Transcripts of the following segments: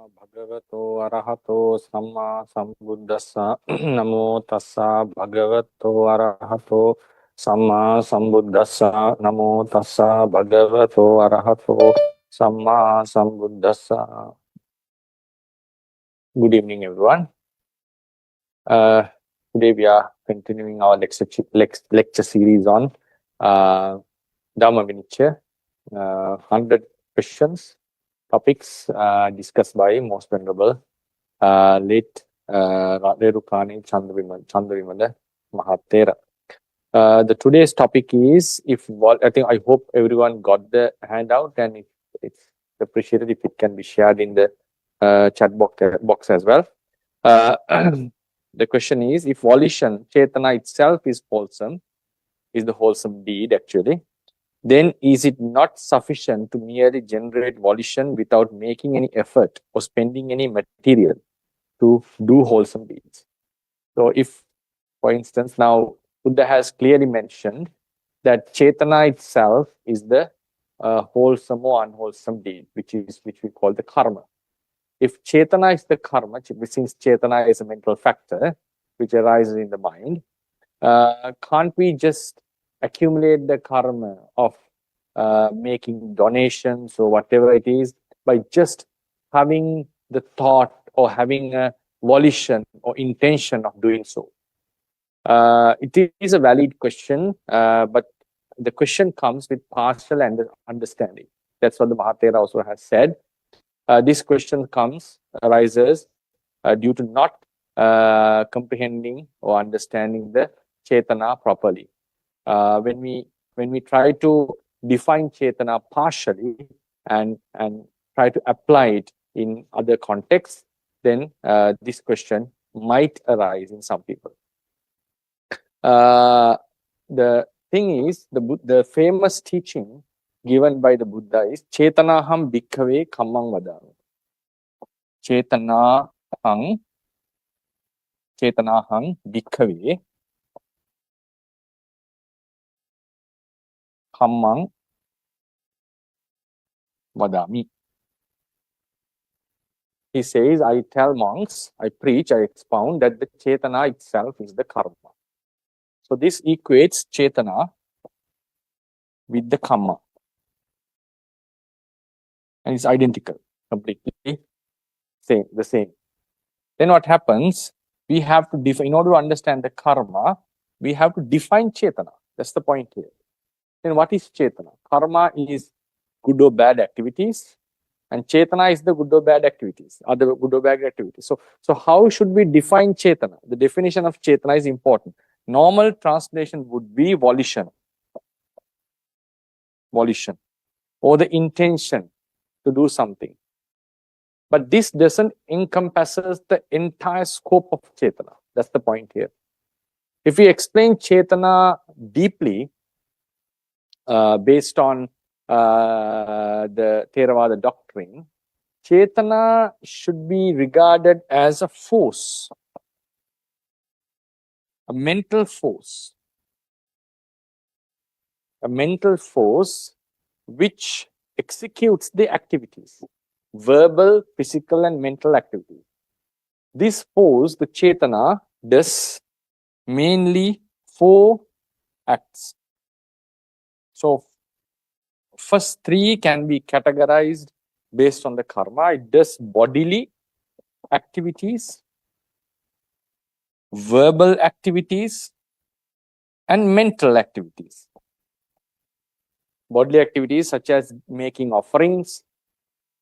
Bhagavato Arahato Samma Sambuddhassa Namo Tassa Bhagavato Arahato Samma Sambuddhassa Namo Tassa Bhagavato Arahato Samma Sambuddhassa. Good evening, everyone. Today we are continuing our lecture series on Dhamma Vinicchaya, 100 questions, topics discussed by Most Venerable late Renukane Chamdavimala Thero. The today's topic is, I hope everyone got the handout, and it's appreciated if it can be shared in the chat box as well. The question is, if volition, Chetana itself is wholesome, is the wholesome deed actually, then is it not sufficient to merely generate volition without making any effort or spending any material to do wholesome deeds? So if, for instance, now Buddha has clearly mentioned that Chetana itself is the wholesome or unwholesome deed, which we call the karma. If Chetana is the karma, since Chetana is a mental factor which arises in the mind, can't we just accumulate the karma of making donations or whatever it is by just having the thought or having a volition or intention of doing so? It is a valid question, but the question comes with partial understanding. That's what the Mahathera also has said. This question arises due to not comprehending or understanding the Chetana properly. When we try to define Chetana partially and try to apply it in other contexts, then this question might arise in some people. The thing is, the famous teaching given by the Buddha is Chetanaham bhikkhave kammang vadami. Chetanaham bhikkhave kammang vadami. He says, I tell monks, I preach, I expound that the Chetana itself is the karma. So this equates Chetana with the karma. And it's identical, completely the same. Then what happens? We have to define, in order to understand the karma, we have to define Chetana. That's the point here. Then what is Chetana? Karma is good or bad activities, and Chetana is the good or bad activities, other good or bad activities. So how should we define Chetana? The definition of Chetana is important. Normal translation would be volition, or the intention to do something. But this doesn't encompasses the entire scope of Chetana. That's the point here. If we explain Chetana deeply, based on the Theravada doctrine, Chetana should be regarded as a force, a mental force which executes the activities, verbal, physical, and mental activities. This force, the Chetana, does mainly 4 acts. So first 3 can be categorized based on the karma. It does bodily activities, verbal activities, and mental activities. Bodily activities such as making offerings,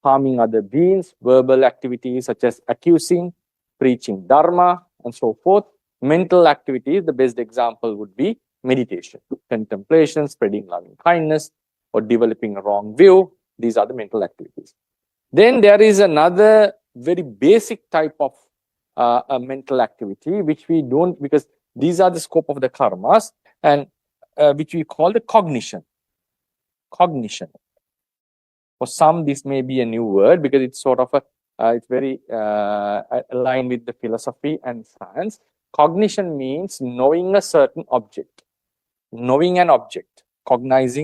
harming other beings, verbal activities such as accusing, preaching dharma, and so forth. Mental activities, the best example would be meditation, contemplation, spreading loving kindness, or developing a wrong view. These are the mental activities. Then there is another very basic type of a mental activity, which we don't, because these are the scope of the karmas, and which we call the cognition. For some, this may be a new word because it's sort of it's very aligned with the philosophy and science. Cognition means knowing a certain object, cognizing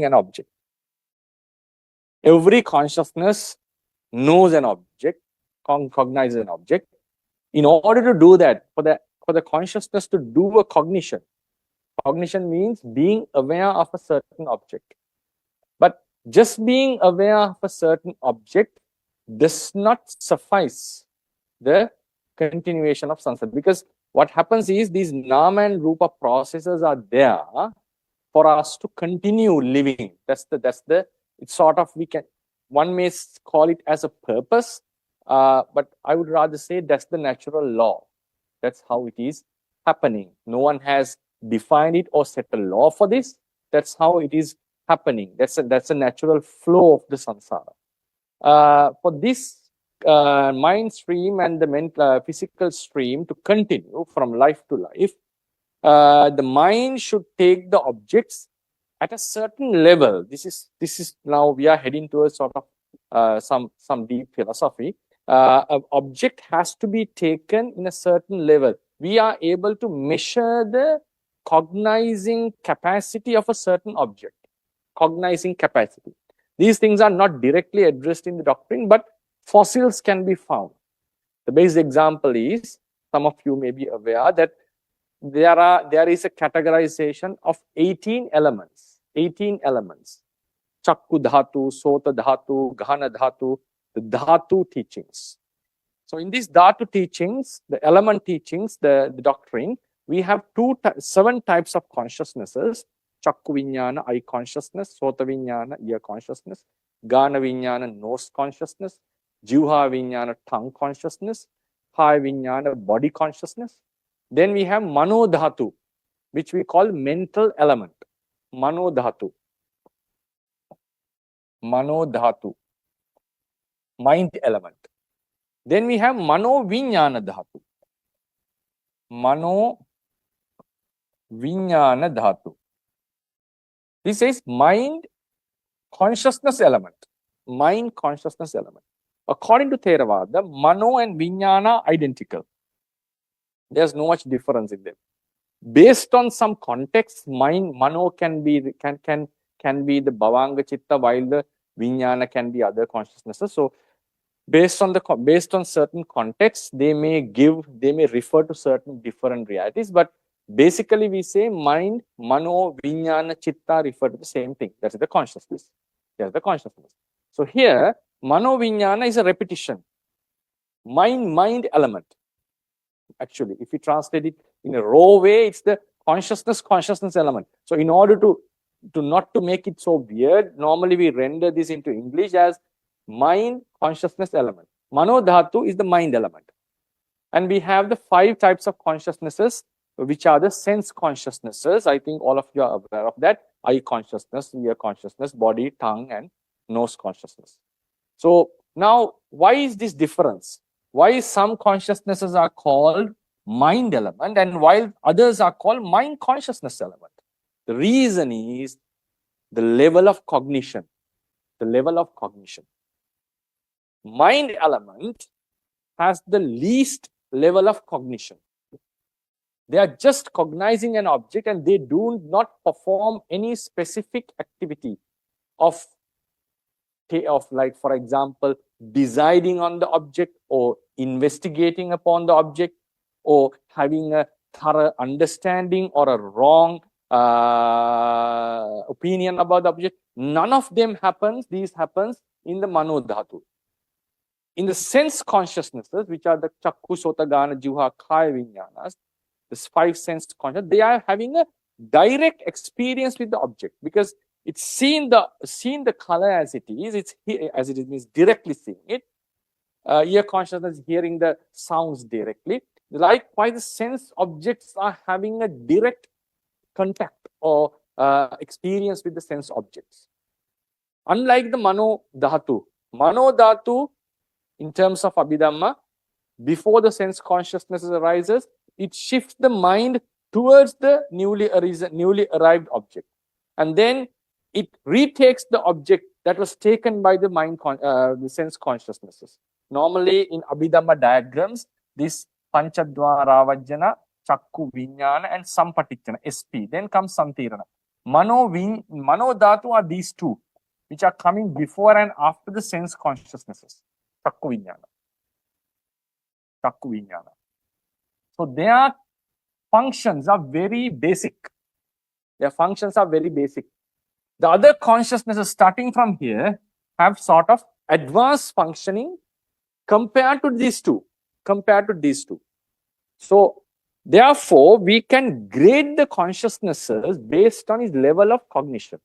an object. Every consciousness knows an object, cognize an object. In order to do that, for the consciousness to do a cognition, cognition means being aware of a certain object. But just being aware of a certain object does not suffice the continuation of samsara, because what happens is these nama and rupa processes are there for us to continue living. That's the it's sort of, one may call it as a purpose, but I would rather say that's the natural law. That's how it is happening. No one has defined it or set a law for this. That's how it is happening. That's a natural flow of the samsara. For this mind stream and the mental, physical stream to continue from life to life, the mind should take the objects at a certain level. This is now we are heading towards sort of some deep philosophy. An object has to be taken in a certain level. We are able to measure the cognizing capacity of a certain object. Cognizing capacity. These things are not directly addressed in the doctrine, but fossils can be found. The basic example is, some of you may be aware that there is a categorization of 18 elements. 18 elements. Chakku dhatu, sota dhatu, ghana dhatu, the dhatu teachings. So in these dhatu teachings, the element teachings, the doctrine, we have 7 types of consciousnesses. Chakku viññāna, eye consciousness, sota viññāna, ear consciousness, ghana viññāna, nose consciousness, jivha viññāna, tongue consciousness, kaya viññāna, body consciousness. Then we have mano dhatu, which we call mental element. Mano dhatu. Mano dhatu. Mind element. Then we have mano viññāna dhatu. Mano viññāna dhatu. This is mind consciousness element. Mind consciousness element. According to Theravada, mano and viññāna are identical. There's no much difference in them. Based on some context, mano can be the bhavanga chitta, while the viññāna can be other consciousnesses. So based on certain contexts, they may refer to certain different realities, but basically we say mind, mano, viññāna, chitta refer to the same thing. That's the consciousness. That's the consciousness. So here, mano viññāna is a repetition. Mind element. Actually, if you translate it in a raw way, it's the consciousness element. So in order to not to make it so weird, normally we render this into English as mind consciousness element. Mano dhatu is the mind element. And we have the 5 types of consciousnesses, which are the sense consciousnesses. I think all of you are aware of that. Eye consciousness, ear consciousness, body, tongue, and nose consciousness. So now, why is this difference? Why some consciousnesses are called mind element and while others are called mind consciousness element? The reason is the level of cognition. The level of cognition. Mind element has the least level of cognition. They are just cognizing an object and they do not perform any specific activity of like, for example, deciding on the object or investigating upon the object or having a thorough understanding or a wrong opinion about the object. None of them happens. These happens in the mano dhatu. In the sense consciousnesses, which are the chakku, sota, ghana, jivha, kaya viññānas, this 5 sense consciousness, they are having a direct experience with the object because it's seen the color as it is. It's as it is means directly seeing it. Ear consciousness hearing the sounds directly. Likewise, the sense objects are having a direct contact or experience with the sense objects. Unlike the mano dhatu, in terms of Abhidhamma, before the sense consciousness arises, it shifts the mind towards the newly arrived object. And then it retakes the object that was taken by the mind, the sense consciousnesses. Normally in Abhidhamma diagrams, this Panchadvara Vajjana, Chakku Viññāna and Sampatikkana, SP. Then comes Santirana. Mano Dhatu are these 2, which are coming before and after the sense consciousnesses. Chakku Viññāna. Chakku Vijnana. So their functions are very basic. Their functions are very basic. The other consciousnesses starting from here have sort of advanced functioning compared to these two. So therefore, we can grade the consciousnesses based on its level of cognition.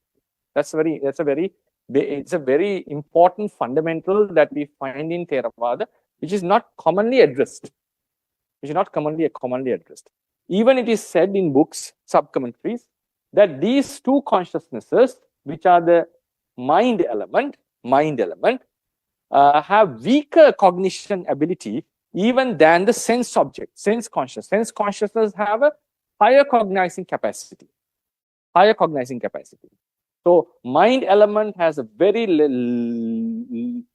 It's a very important fundamental that we find in Theravada, which is not commonly addressed. Even it is said in books, sub-commentaries, that these two consciousnesses, which are the mind element, have weaker cognition ability even than the sense object, sense consciousness. Sense consciousness have a higher cognizing capacity. So mind element has a very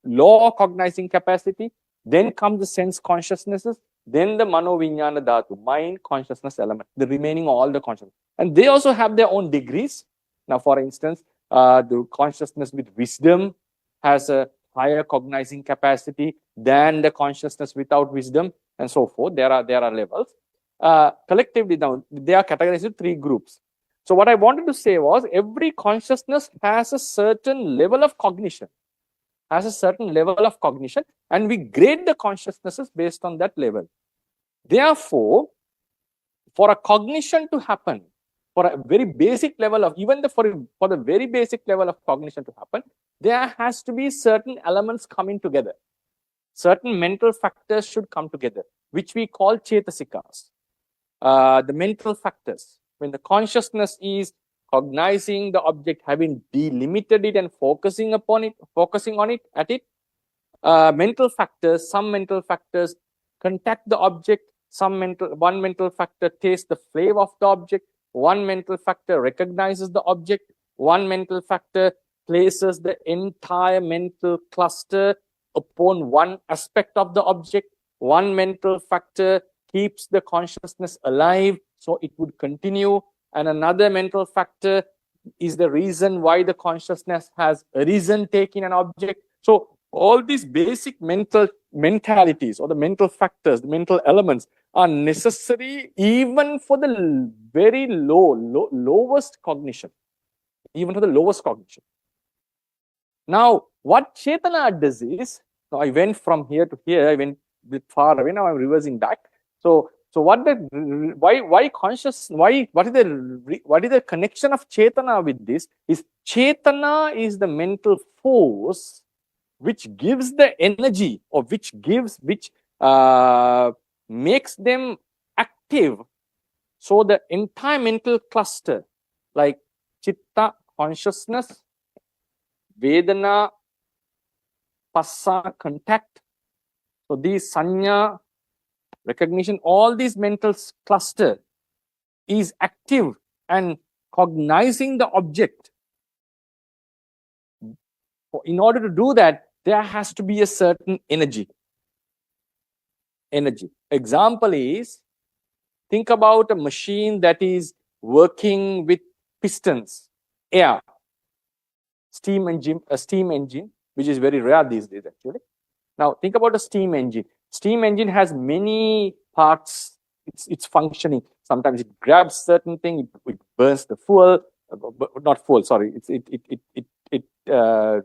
low cognizing capacity. Then comes the sense consciousnesses. Then the mano vijnana dhatu, mind consciousness element. The remaining all the consciousness, and they also have their own degrees. Now, for instance, the consciousness with wisdom has a higher cognizing capacity than the consciousness without wisdom, and so forth. There are levels. Collectively, now they are categorized into three groups. So what I wanted to say was every consciousness has a certain level of cognition, and we grade the consciousnesses based on that level. Therefore, for a cognition to happen, for a very basic level of, for the very basic level of cognition to happen, there has to be certain elements coming together. Certain mental factors should come together, which we call chetasikas. The mental factors. When the consciousness is cognizing the object, having delimited it and focusing on it, mental factors, some mental factors contact the object, one mental factor tastes the flavor of the object, one mental factor recognizes the object, one mental factor places the entire mental cluster upon one aspect of the object, one mental factor keeps the consciousness alive, so it would continue, and another mental factor is the reason why the consciousness has arisen, taking an object. So all these basic mental mentalities or the mental factors, the mental elements are necessary even for the very lowest cognition, Now, what Chetana does is, now I went from here to here, I went a bit far away, now I'm reversing back. So what is the connection of Chetana with this? Is Chetana is the mental force which gives the energy, or which makes them active. So the entire mental cluster, like Chitta, consciousness, Vedana, Passa, contact. So these Sanya, recognition, all these mental cluster is active and cognizing the object. In order to do that, there has to be a certain energy. Example is, think about a machine that is working with pistons, air, steam engine, which is very rare these days actually. Now think about a steam engine. Steam engine has many parts. It's functioning. Sometimes it grabs certain thing, it burns the fuel, not fuel. Sorry,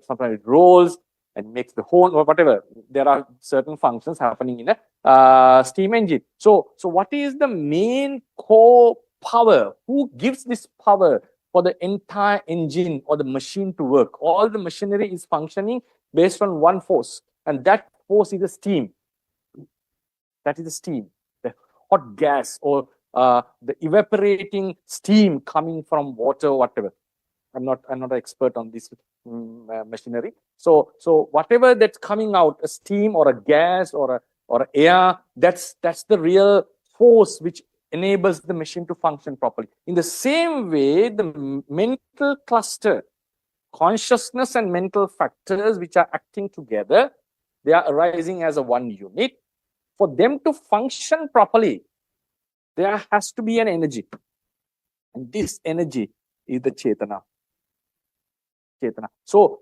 sometimes it rolls and makes the horn or whatever. There are certain functions happening in a steam engine. So what is the main core power? Who gives this power for the entire engine or the machine to work? All the machinery is functioning based on one force, and that force is the steam. That is the steam, the hot gas, or the evaporating steam coming from water or whatever. I'm not an expert on this machinery. So whatever that's coming out, a steam or a gas or air, that's the real force which enables the machine to function properly. In the same way, the mental cluster, consciousness and mental factors which are acting together, they are arising as a one unit. For them to function properly, there has to be an energy. And this energy is the Chetana. So,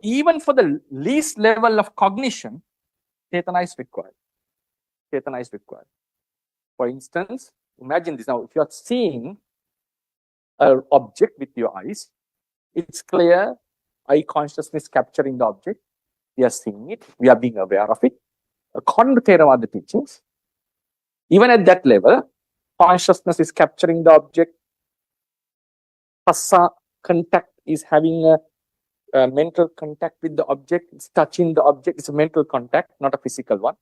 even for the least level of cognition, Chetana is required. Chetana is required. For instance, imagine this now, if you are seeing an object with your eyes, it's clear, eye consciousness capturing the object, we are seeing it, we are being aware of it. According to Theravada teachings, even at that level, consciousness is capturing the object, Passa contact is having a mental contact with the object, it's touching the object, it's a mental contact, not a physical one.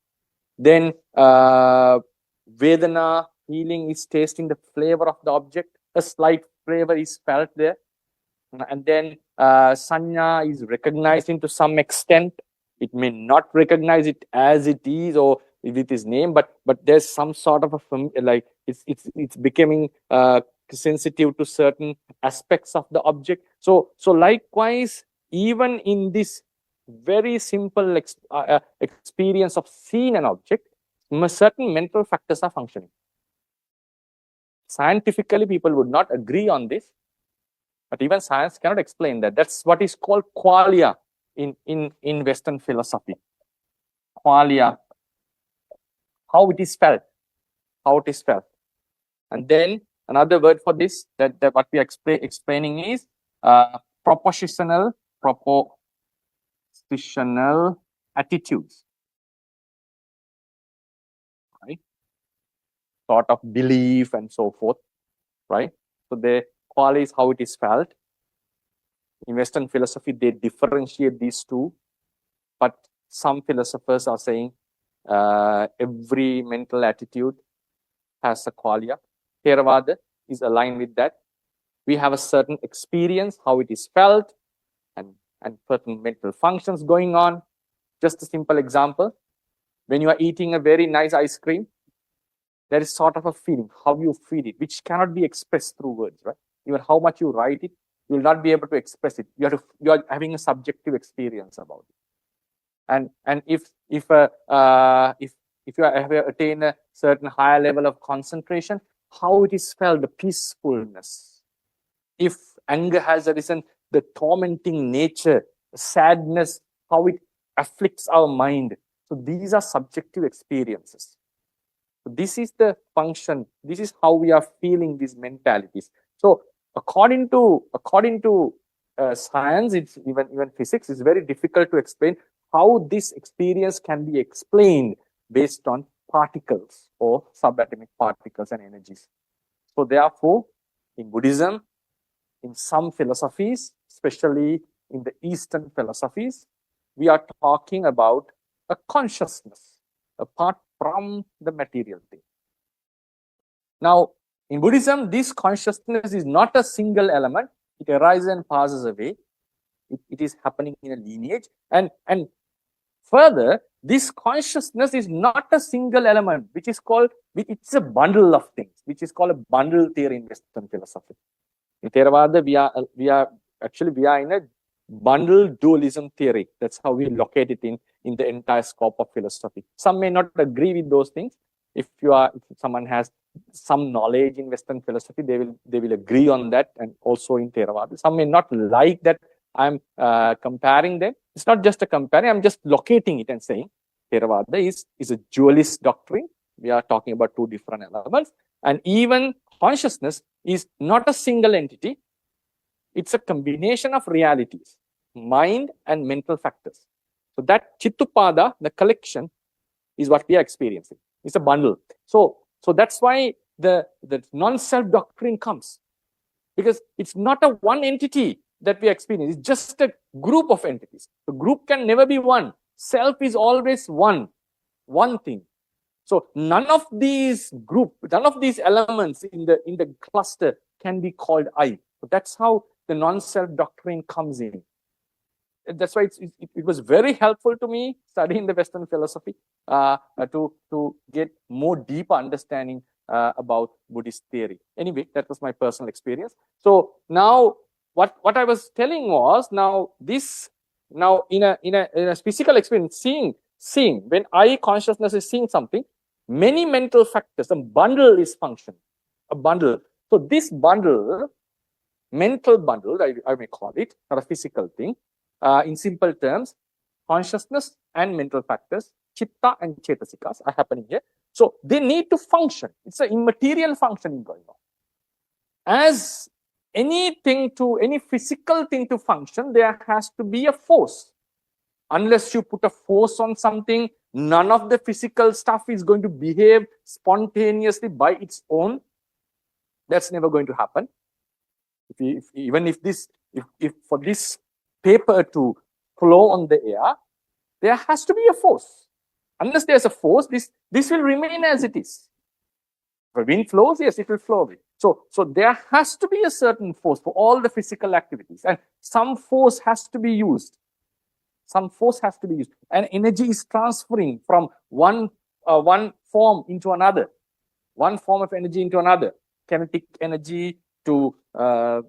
Then Vedana, feeling, is tasting the flavor of the object, a slight flavor is felt there. And then Sanya is recognizing to some extent. It may not recognize it as it is or with his name, but there's some sort of a, like, it's becoming sensitive to certain aspects of the object. So likewise, even in this very simple experience of seeing an object, certain mental factors are functioning. Scientifically, people would not agree on this, but even science cannot explain that. That's what is called qualia in Western philosophy. Qualia, how it is felt, And then another word for this, that what we are explaining is propositional attitudes, right? Sort of belief and so forth, right? So the qualia is how it is felt. In Western philosophy, they differentiate these two, but some philosophers are saying every mental attitude has a qualia. Theravada is aligned with that. We have a certain experience, how it is felt, and certain mental functions going on. Just a simple example, when you are eating a very nice ice cream, there is sort of a feeling, how you feel it, which cannot be expressed through words, right? Even how much you write it, you will not be able to express it. You are having a subjective experience about it. And if you have attained a certain higher level of concentration, how it is felt, the peacefulness. If anger has arisen, the tormenting nature, sadness, how it afflicts our mind. So these are subjective experiences. So this is the function. This is how we are feeling these mentalities. So according to science, it's even physics, it's very difficult to explain how this experience can be explained based on particles or subatomic particles and energies. So therefore, in Buddhism, in some philosophies, especially in the Eastern philosophies, we are talking about a consciousness apart from the material thing. Now, in Buddhism, this consciousness is not a single element. It arises and passes away. It is happening in a lineage. And further, this consciousness is not a single element, which is called, it's a bundle of things, which is called a bundle theory in Western philosophy. In Theravada, we are in a bundle dualism theory. That's how we locate it in the entire scope of philosophy. Some may not agree with those things. If someone has some knowledge in Western philosophy, they will agree on that, and also in Theravada. Some may not like that I'm comparing them. It's not just a comparing, I'm just locating it and saying Theravada is a dualist doctrine. We are talking about two different elements. And even consciousness is not a single entity. It's a combination of realities, mind and mental factors. So that Chittupada, the collection, is what we are experiencing. It's a bundle. So that's why the non-self doctrine comes, because it's not a one entity that we experience. It's just a group of entities. The group can never be one. Self is always one thing. So none of these elements in the cluster can be called I. So that's how the non-self doctrine comes in. That's why it was very helpful to me studying the Western philosophy to get more deeper understanding about Buddhist theory. Anyway, that was my personal experience. So now what I was telling was, now in a physical experience, seeing when I consciousness is seeing something, many mental factors, a bundle is functioning, a bundle. So this bundle, mental bundle, I may call it, not a physical thing. In simple terms, consciousness and mental factors, chitta and chetasikas are happening here. So they need to function. It's an immaterial functioning going on. As any physical thing to function, there has to be a force. Unless you put a force on something, none of the physical stuff is going to behave spontaneously by its own. That's never going to happen. If for this paper to flow on the air, there has to be a force. Unless there's a force, this will remain as it is. If wind flows, yes, it will flow away. So there has to be a certain force for all the physical activities, and some force has to be used. Some force has to be used, and energy is transferring from one form into another, one form of energy into another. Kinetic energy to the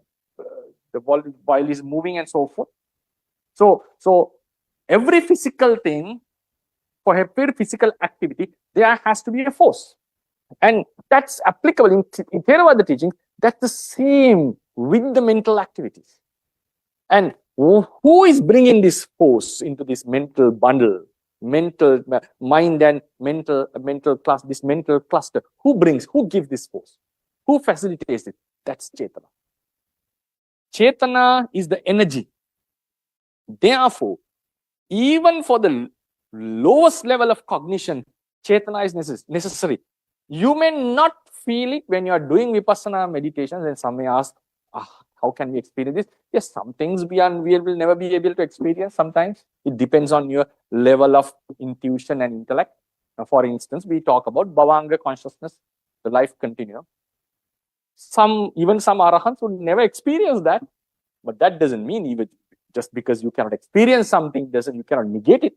while is moving and so forth. So every physical thing, for every physical activity, there has to be a force. And that's applicable in Theravada teaching. That's the same with the mental activities. And who is bringing this force into this mental bundle, mental mind and mental class, this mental cluster? Who gives this force? Who facilitates it? That's Chetana. Chetana is the energy. Therefore, even for the lowest level of cognition, Chetana is necessary. You may not feel it when you are doing Vipassana meditations, and some may ask, how can we experience this? Yes, some things we will never be able to experience sometimes. It depends on your level of intuition and intellect. Now, for instance, we talk about Bhavanga consciousness, the life continuum. Even some arahants would never experience that, but that doesn't mean even just because you cannot experience something you cannot negate it,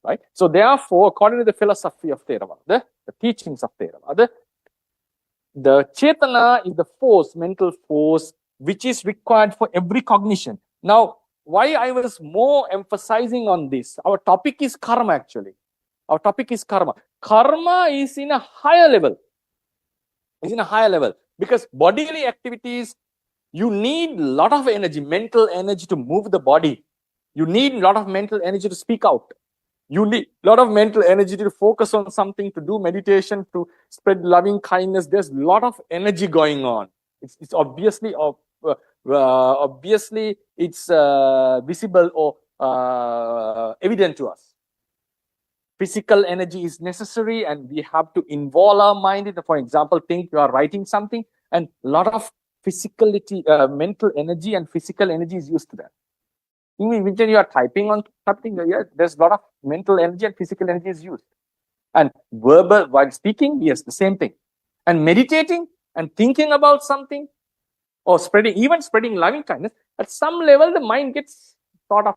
right? So therefore, according to the philosophy of Theravada, the teachings of Theravada, the Chetana is the force, mental force, which is required for every cognition. Now, why I was more emphasizing on this, our topic is karma actually. Our topic is karma. Karma is in a higher level. It's in a higher level because bodily activities, you need a lot of energy, mental energy to move the body. You need a lot of mental energy to speak out. You need a lot of mental energy to focus on something, to do meditation, to spread loving kindness. There's a lot of energy going on. It's obviously it's visible or evident to us. Physical energy is necessary, and we have to involve our mind in it. For example, think you are writing something, and a lot of mental energy and physical energy is used to that. Even when you are typing on something, there's a lot of mental energy and physical energy is used. And verbal, while speaking, yes, the same thing. And meditating and thinking about something, or spreading loving kindness, at some level, the mind gets sort of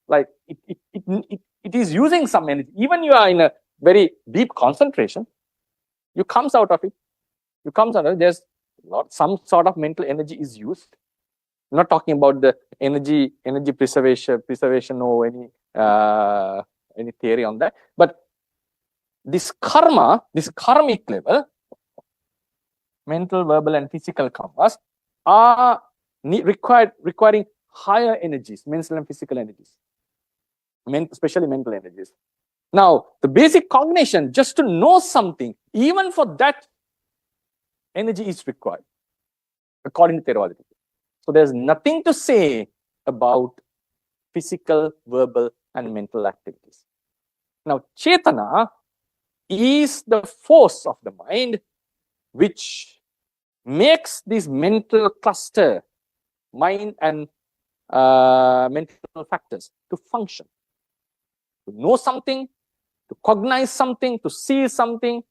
like it is using some energy. Even you are in a very deep concentration, you comes out of it. There's some sort of mental energy is used. I'm not talking about the energy preservation or any theory on that. But this karmic level, mental, verbal, and physical karmas are requiring higher energies, mental and physical energies, especially mental energies. Now, the basic cognition, just to know something, even for that, energy is required, according to Theravada. So there's nothing to say about physical, verbal, and mental activities. Now, Chetana is the force of the mind which makes this mental cluster, mind and mental factors, to function, to know something, to cognize something, to see something,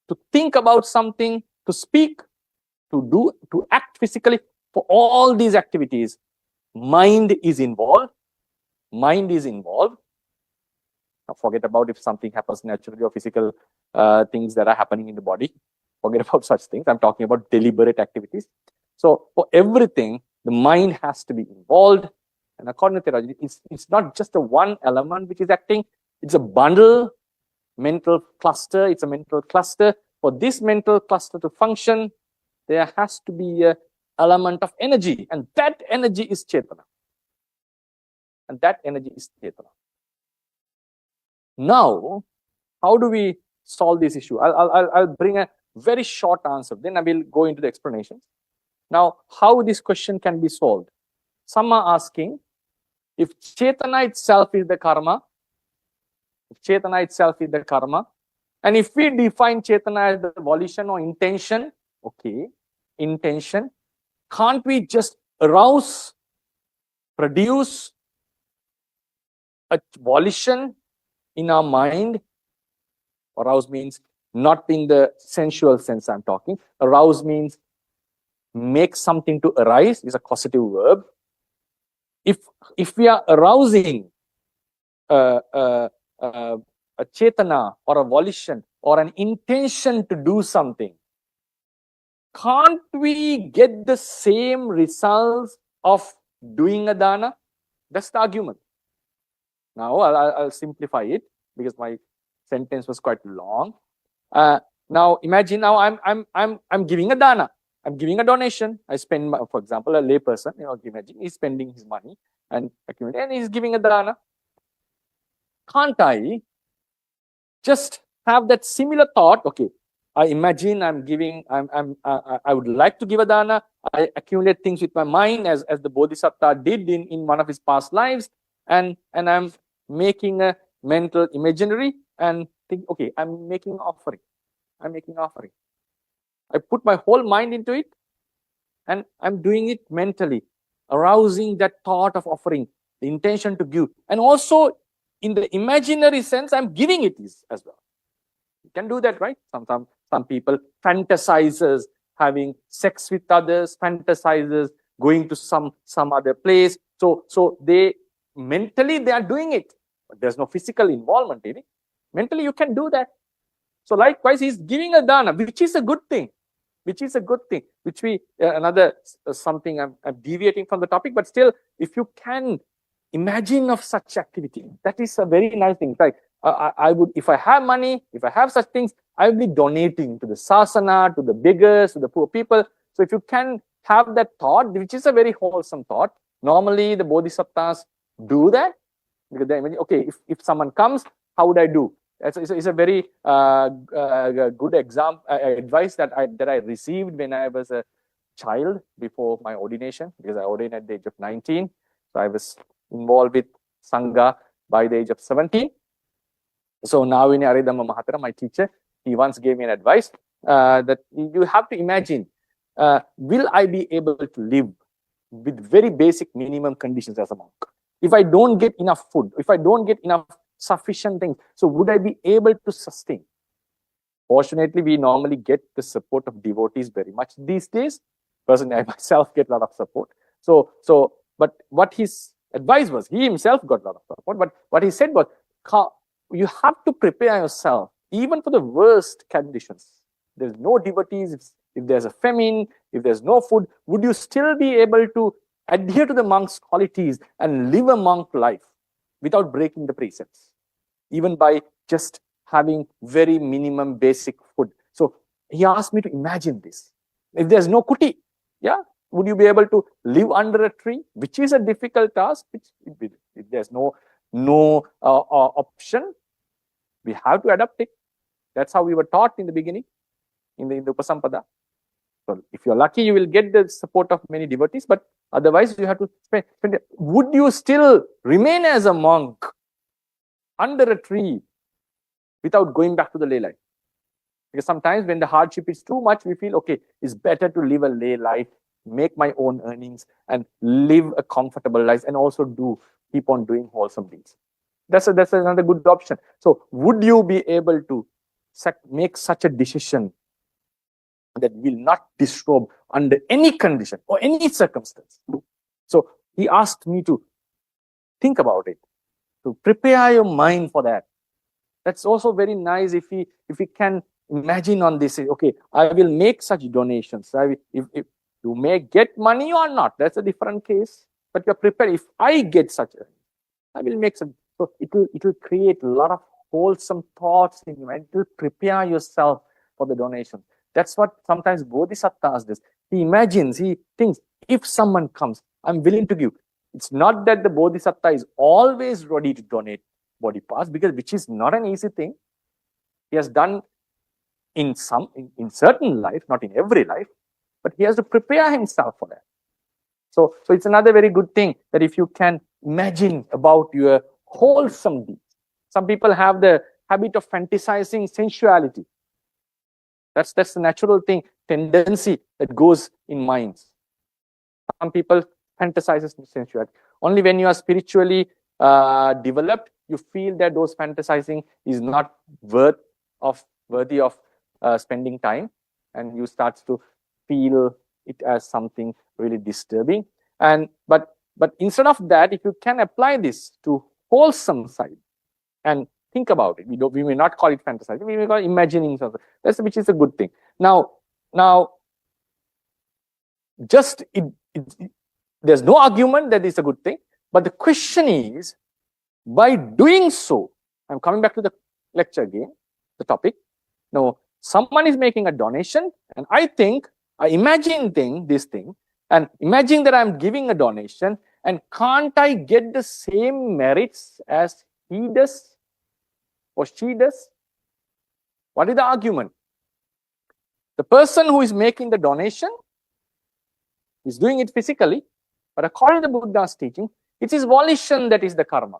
to think about something, to speak, to act physically. For all these activities, mind is involved. Now forget about if something happens naturally or physical things that are happening in the body. Forget about such things. I'm talking about deliberate activities. So for everything, the mind has to be involved. And according to Theravada, it's not just a one element which is acting. It's a bundle, mental cluster. It's a mental cluster. For this mental cluster to function, there has to be a element of energy, and that energy is Chetana. Now, how do we solve this issue? I'll bring a very short answer. Then I will go into the explanations. Now, how this question can be solved? Some are asking, if Chetana itself is the karma, and if we define Chetana as the volition or intention, okay, intention, can't we just arouse, produce a volition in our mind? Arouse means not in the sensual sense I'm talking. Arouse means make something to arise, is a causative verb. If we are arousing a chetana or a volition or an intention to do something, can't we get the same results of doing a dana? That's the argument. Now I'll simplify it because my sentence was quite long. Now imagine, now I'm giving a dana. I'm giving a donation. I spend, for example, a lay person, imagine he's spending his money and accumulating, and he's giving a dana. Can't I just have that similar thought? Okay, I imagine I'm giving, I would like to give a dana. I accumulate things with my mind as the Bodhisattva did in one of his past lives, and I'm making a mental imaginary and think, okay, I'm making an offering. I put my whole mind into it and I'm doing it mentally, arousing that thought of offering, the intention to give. And also in the imaginary sense, I'm giving it as well. You can do that, right? Some people fantasizes having sex with others, fantasizes going to some other place. So they mentally they are doing it, but there's no physical involvement in it. Mentally you can do that. So likewise, he's giving a dana, which is a good thing. Which we, another something, I'm deviating from the topic, but still, if you can imagine of such activity, that is a very nice thing. Like, I would, if I have money, if I have such things, I will be donating to the sasana, to the beggars, to the poor people. So if you can have that thought, which is a very wholesome thought, normally the bodhisattvas do that, because they imagine, okay, if someone comes, how would I do? It's a very good advice that I received when I was a child before my ordination, because I ordained at the age of 19. So I was involved with Sangha by the age of 17. So now in Aridhamma Mahatara, my teacher, he once gave me an advice that you have to imagine, will I be able to live with very basic minimum conditions as a monk? If I don't get enough food, if I don't get enough sufficient things, so would I be able to sustain? Fortunately, we normally get the support of devotees very much these days. Personally, I myself get a lot of support. But what his advice was, he himself got a lot of support, but what he said was, you have to prepare yourself even for the worst conditions. There's no devotees, if there's a famine, if there's no food, would you still be able to adhere to the monk's qualities and live a monk life without breaking the precepts, even by just having very minimum basic food? So he asked me to imagine this. If there's no kuti, yeah, would you be able to live under a tree, which is a difficult task? If there's no option, we have to adapt it. That's how we were taught in the beginning, in the Upasampada. So if you're lucky, you will get the support of many devotees, but otherwise you have to spend. Would you still remain as a monk under a tree without going back to the lay life? Because sometimes when the hardship is too much, we feel, okay, it's better to live a lay life, make my own earnings and live a comfortable life, and also keep on doing wholesome deeds. That's another good option. So would you be able to make such a decision that will not disrobe under any condition or any circumstance? So he asked me to think about it, to prepare your mind for that. That's also very nice if we can imagine on this. Okay, I will make such donations. If you may get money or not, that's a different case. But you're prepared. If I get such, I will make some. So it will create a lot of wholesome thoughts in you, and it will prepare yourself for the donation. That's what sometimes Bodhisattvas does. He imagines, he thinks, if someone comes, I'm willing to give. It's not that the Bodhisattva is always ready to donate body parts, which is not an easy thing. He has done in certain life, not in every life, but he has to prepare himself for that. So it's another very good thing that if you can imagine about your wholesome deeds. Some people have the habit of fantasizing sensuality. That's the natural thing, tendency that goes in minds. Some people fantasize sensuality. Only when you are spiritually developed, you feel that those fantasizing is not worthy of spending time, and you start to feel it as something really disturbing. But instead of that, if you can apply this to wholesome side and think about it, we may not call it fantasizing, we may call it imagining something. Which is a good thing. Now, just there's no argument that it's a good thing, but the question is, by doing so, I'm coming back to the lecture again, the topic. Now, someone is making a donation, and I imagine this thing, and imagine that I'm giving a donation, and can't I get the same merits as he does or she does? What is the argument? The person who is making the donation is doing it physically, but according to Buddha's teaching, it is volition that is the karma.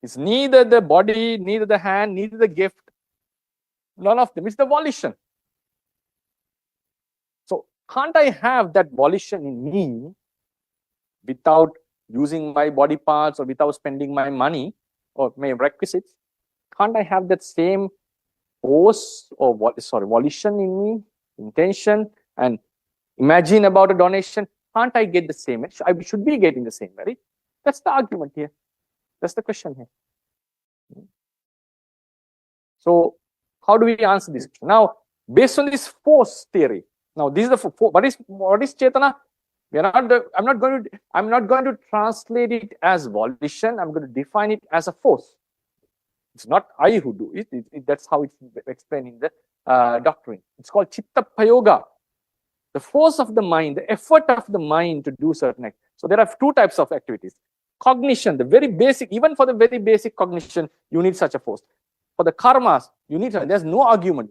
It's neither the body, neither the hand, neither the gift. None of them. It's the volition. So can't I have that volition in me without using my body parts or without spending my money or my requisites? Can't I have that same force or volition in me, intention, and imagine about a donation? Can't I get the same merit? I should be getting the same merit. That's the argument here. That's the question here. So how do we answer this question? Now, based on this force theory, now this is the what is Chetana? I'm not going to translate it as volition. I'm going to define it as a force. It's not I who do it. That's how it's explained in the doctrine. It's called Chitta Payoga. The force of the mind, the effort of the mind to do certain acts. So there are two types of activities. Cognition, the very basic, even for the very basic cognition, you need such a force. For the karmas, you need, there's no argument.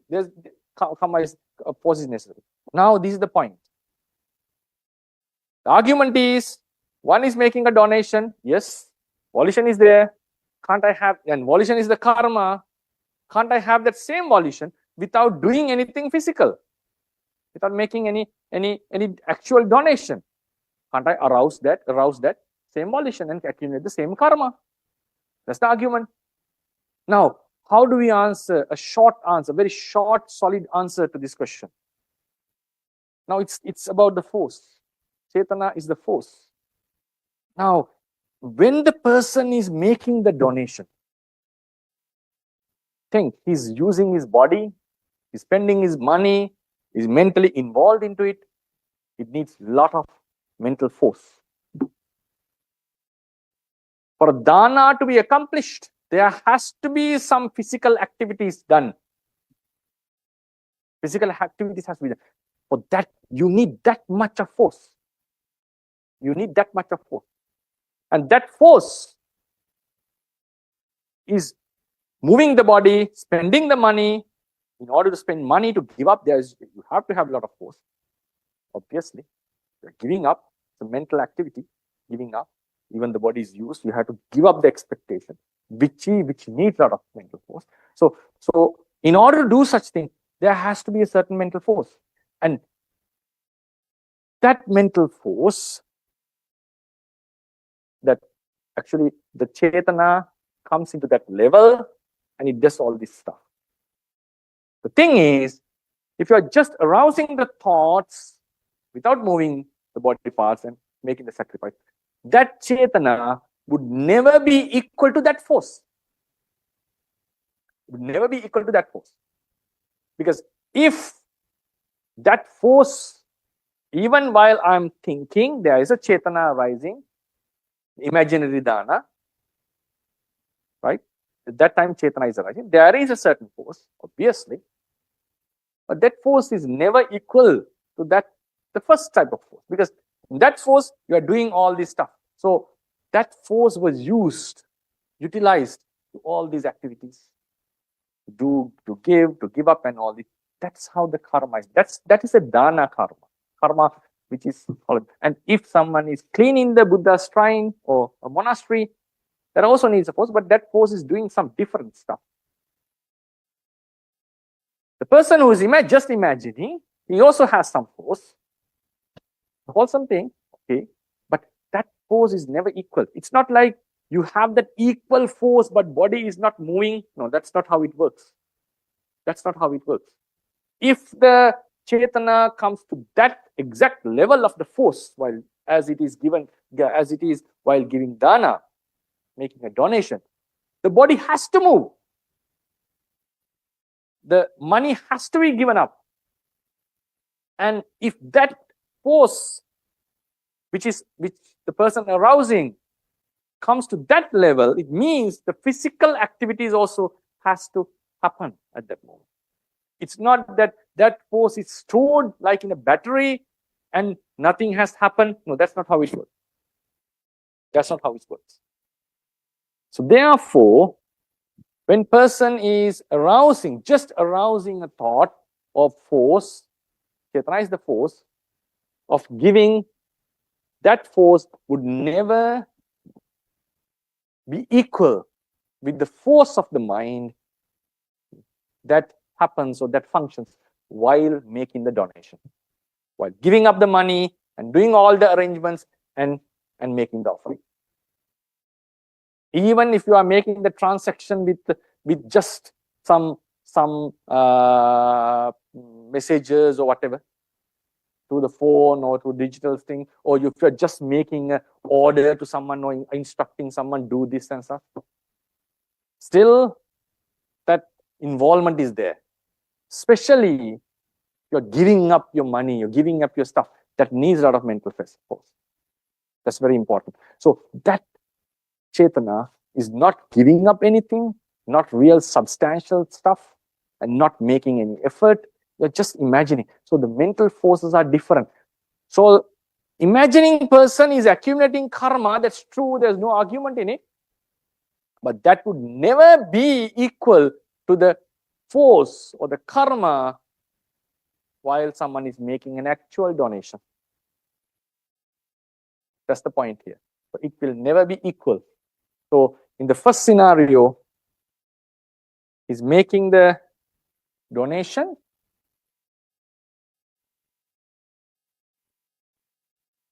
Karma is a force is necessary. Now, this is the point. The argument is, one is making a donation. Yes, volition is there. Can't I have, and volition is the karma. Can't I have that same volition without doing anything physical? Without making any actual donation? Can't I arouse that same volition and accumulate the same karma? That's the argument. Now, how do we answer a short answer, very short, solid answer to this question? Now, it's about the force. Chetana is the force. Now, when the person is making the donation, think he's using his body, he's spending his money, he's mentally involved into it. It needs a lot of mental force. For dana to be accomplished, there has to be some physical activities done. Physical activities has to be done. For that, you need that much of force. You need that much of force. And that force is moving the body, spending the money. In order to spend money to give up, you have to have a lot of force. Obviously, you're giving up. It's a mental activity, giving up. Even the body is used, you have to give up the expectation, which needs a lot of mental force. So in order to do such thing, there has to be a certain mental force. And that mental force, that actually the Chetana comes into that level and it does all this stuff. The thing is, if you are just arousing the thoughts without moving the body parts and making the sacrifice, that Chetana would never be equal to that force. Would never be equal to that force. Because if that force, even while I'm thinking, there is a Chetana arising, imaginary dana, right? At that time, Chetana is arising. There is a certain force, obviously, but that force is never equal to the first type of force, because in that force, you are doing all this stuff. So that force was utilized to all these activities. to give up and all this. That's how the karma is. That is a dana karma which is called. And if someone is cleaning the Buddha's shrine or a monastery, that also needs a force, but that force is doing some different stuff. The person who is just imagining, he also has some force, wholesome thing, okay, but that force is never equal. It's not like you have that equal force, but body is not moving. No, that's not how it works. That's not how it works. If the Chetana comes to that exact level of the force, while as it is while giving dana, making a donation, the body has to move. The money has to be given up. And if that force, which the person arousing, comes to that level, it means the physical activities also has to happen at that moment. It's not that that force is stored like in a battery and nothing has happened. No, that's not how it works. That's not how it works. So therefore, when person is just arousing a thought of force, Chetana is the force of giving, that force would never be equal with the force of the mind that happens or that functions while making the donation, while giving up the money and doing all the arrangements and making the offering. Even if you are making the transaction with just some messages or whatever through the phone or through digital thing, or if you're just making an order to someone or instructing someone do this and stuff, still that involvement is there. Especially you're giving up your money, you're giving up your stuff, that needs a lot of mental force. That's very important. So that Chetana is not giving up anything, not real substantial stuff, and not making any effort. You're just imagining. So the mental forces are different. So imagining person is accumulating karma. That's true. There's no argument in it. But that would never be equal to the force or the karma while someone is making an actual donation. That's the point here. So it will never be equal. So in the first scenario, he's making the donation.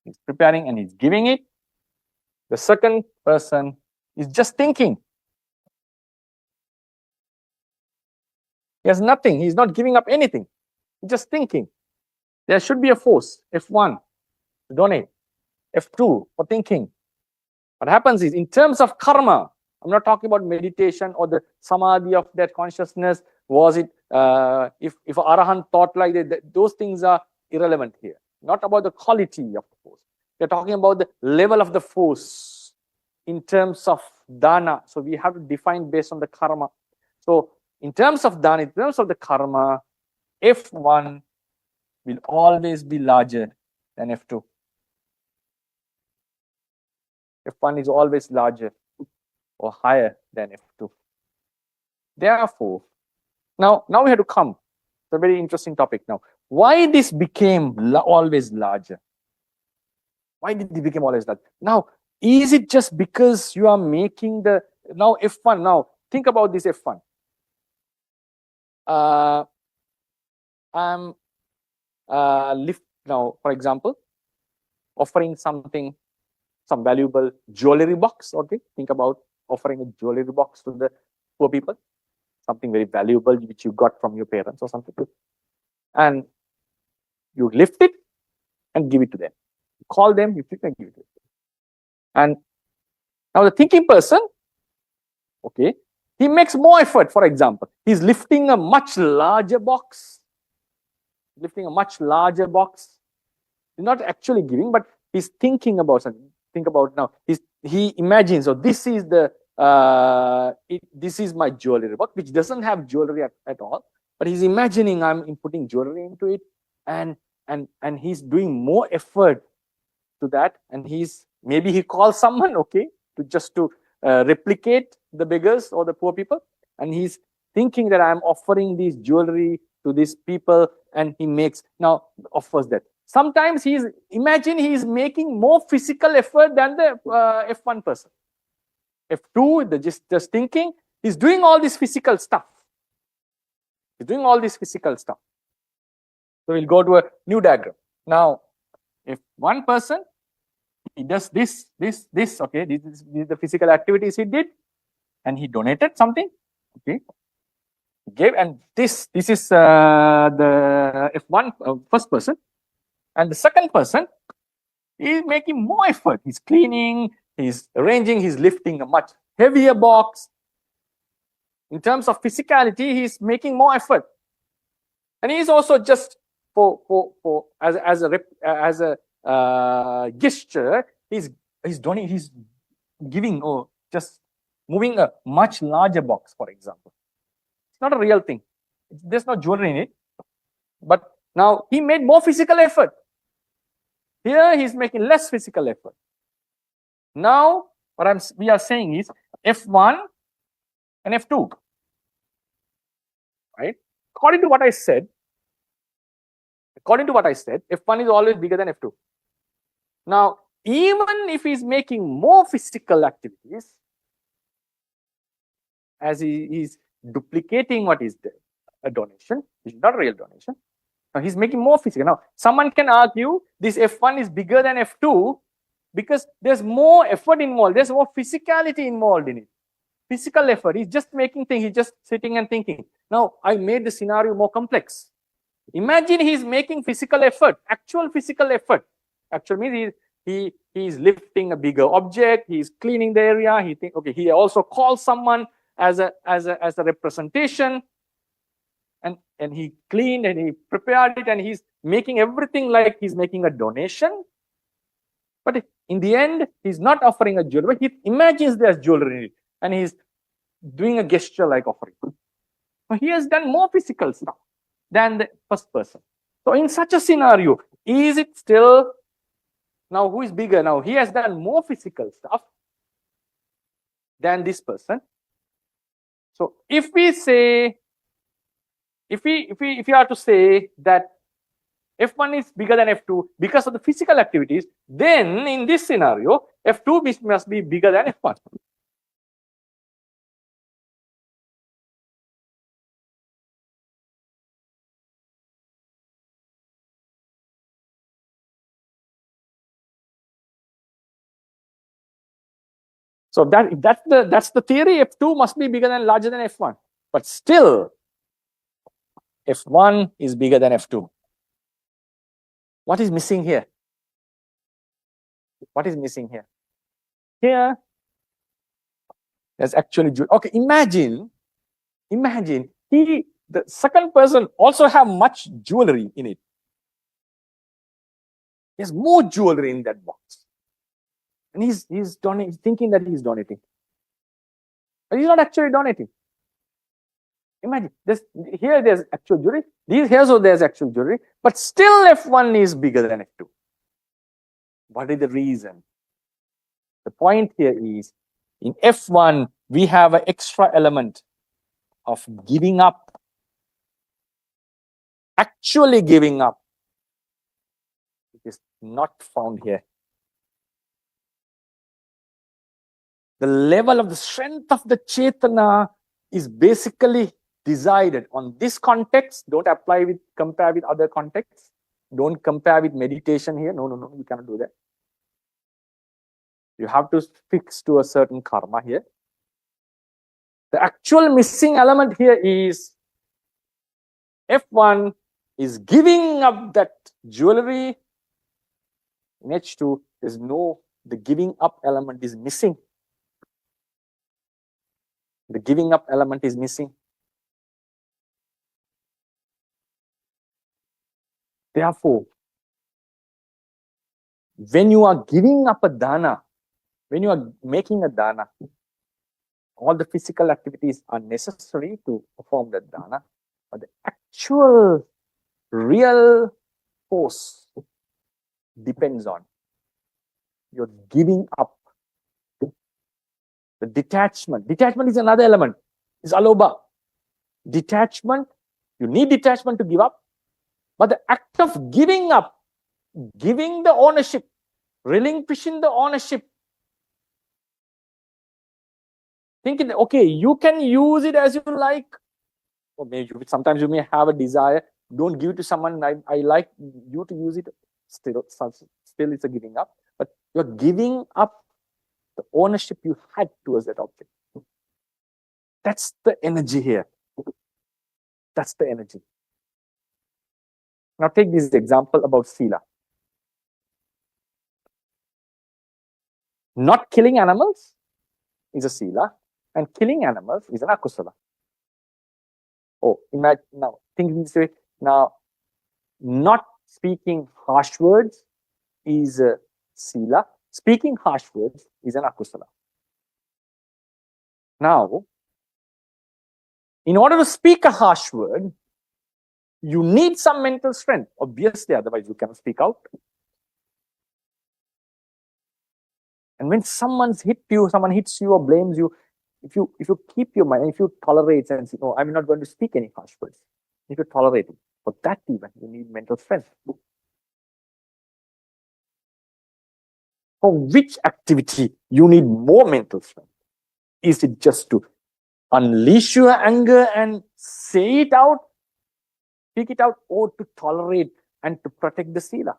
He's preparing and he's giving it. The second person is just thinking. He has nothing. He's not giving up anything. He's just thinking. There should be a force, F1, to donate. F2, for thinking. What happens is, in terms of karma, I'm not talking about meditation or the samadhi of that consciousness. Was it, if arahant thought like that, those things are irrelevant here. Not about the quality of the force. We're talking about the level of the force in terms of dana. So we have to define based on the karma. So in terms of dana, in terms of the karma, F1 will always be larger than F2. F1 is always larger or higher than F2. Therefore, now we have to come. It's a very interesting topic now. Why this became always larger? Why did it become always larger? Now, is it just because you are making the, now F1, now think about this F1. I'm now, for example, offering something, some valuable jewelry box. Okay, think about offering a jewelry box to the poor people, something very valuable which you got from your parents or something, and you lift it and give it to them. You call them, you pick and give it to them. And now the thinking person, okay, he makes more effort. For example, he's lifting a much larger box. Lifting a much larger box. He's not actually giving, but he's thinking about something. Think about now. He imagines, so this is the this is my jewelry box, which doesn't have jewelry at all. But he's imagining I'm putting jewelry into it, and he's doing more effort to that. And maybe he calls someone, okay, to replicate the beggars or the poor people, and he's thinking that I'm offering this jewelry to these people, and he now offers that. Sometimes imagine he's making more physical effort than the F1 person. F2, just thinking, he's doing all this physical stuff. He's doing all this physical stuff. So we'll go to a new diagram. Now, if one person, he does this, okay, this is the physical activities he did, and he donated something, okay, he gave, and this is the F1 first person, and the second person is making more effort. He's cleaning, he's arranging, he's lifting a much heavier box. In terms of physicality, he's making more effort, and he's also just as a gesture, he's giving, or just moving a much larger box, for example. It's not a real thing. There's no jewelry in it, but now he made more physical effort. Here he's making less physical effort. Now what we are saying is F1 and F2, right? According to what I said, F1 is always bigger than F2. Now, even if he's making more physical activities, as he's duplicating what is there, a donation, which is not a real donation. Now he's making more physical. Now, someone can argue this F1 is bigger than F2 because there's more effort involved, there's more physicality involved in it. Physical effort, he's just making things, he's just sitting and thinking. Now, I made the scenario more complex. Imagine he's making physical effort, actual physical effort. Actual means he's lifting a bigger object, he's cleaning the area, he also calls someone as a representation, and he cleaned and he prepared it, and he's making everything like he's making a donation. But in the end, he's not offering a jewelry. He imagines there's jewelry in it, and he's doing a gesture like offering. So he has done more physical stuff than the first person. So in such a scenario, is it still, now who is bigger? Now he has done more physical stuff than this person. So if we say, if we are to say that F1 is bigger than F2 because of the physical activities, then in this scenario, F2 must be bigger than F1. So that's the theory. F2 must be larger than F1. But still, F1 is bigger than F2. What is missing here? What is missing here? Here, there's actually jewelry. Okay, imagine the second person also have much jewelry in it. There's more jewelry in that box. And he's thinking that he's donating. But he's not actually donating. Imagine, there's actual jewelry. Here also there's actual jewelry. But still F1 is bigger than F2. What is the reason? The point here is, in F1, we have an extra element of giving up. Actually giving up. It is not found here. The level of the strength of the Chetana is basically decided on this context. Don't compare with other contexts. Don't compare with meditation here. No, you cannot do that. You have to fix to a certain karma here. The actual missing element here is F1 is giving up that jewelry. In H2, the giving up element is missing. The giving up element is missing. Therefore, when you are giving up a dana, when you are making a dana, all the physical activities are necessary to perform that dana, but the actual real force depends on your giving up. The detachment. Detachment is another element. It's alobha. detachment. You need detachment to give up. But the act of giving up, giving the ownership, relinquishing the ownership, thinking, okay, you can use it as you like, or maybe sometimes you may have a desire. Don't give it to someone. I like you to use it. Still it's a giving up. But you're giving up the ownership you had towards that object. That's the energy here. That's the energy. Now take this example about sila. Not killing animals is a sila, and killing animals is an akusala. Oh, imagine now, think this way. Now, not speaking harsh words is a sila. Speaking harsh words is an akusala. Now, in order to speak a harsh word, you need some mental strength. Obviously, otherwise you cannot speak out. And when someone hits you or blames you, if you keep your mind, if you tolerate and say, no, I'm not going to speak any harsh words, if you tolerate it, for that even you need mental strength. For which activity you need more mental strength? Is it just to unleash your anger and say it out, speak it out, or to tolerate and to protect the sila?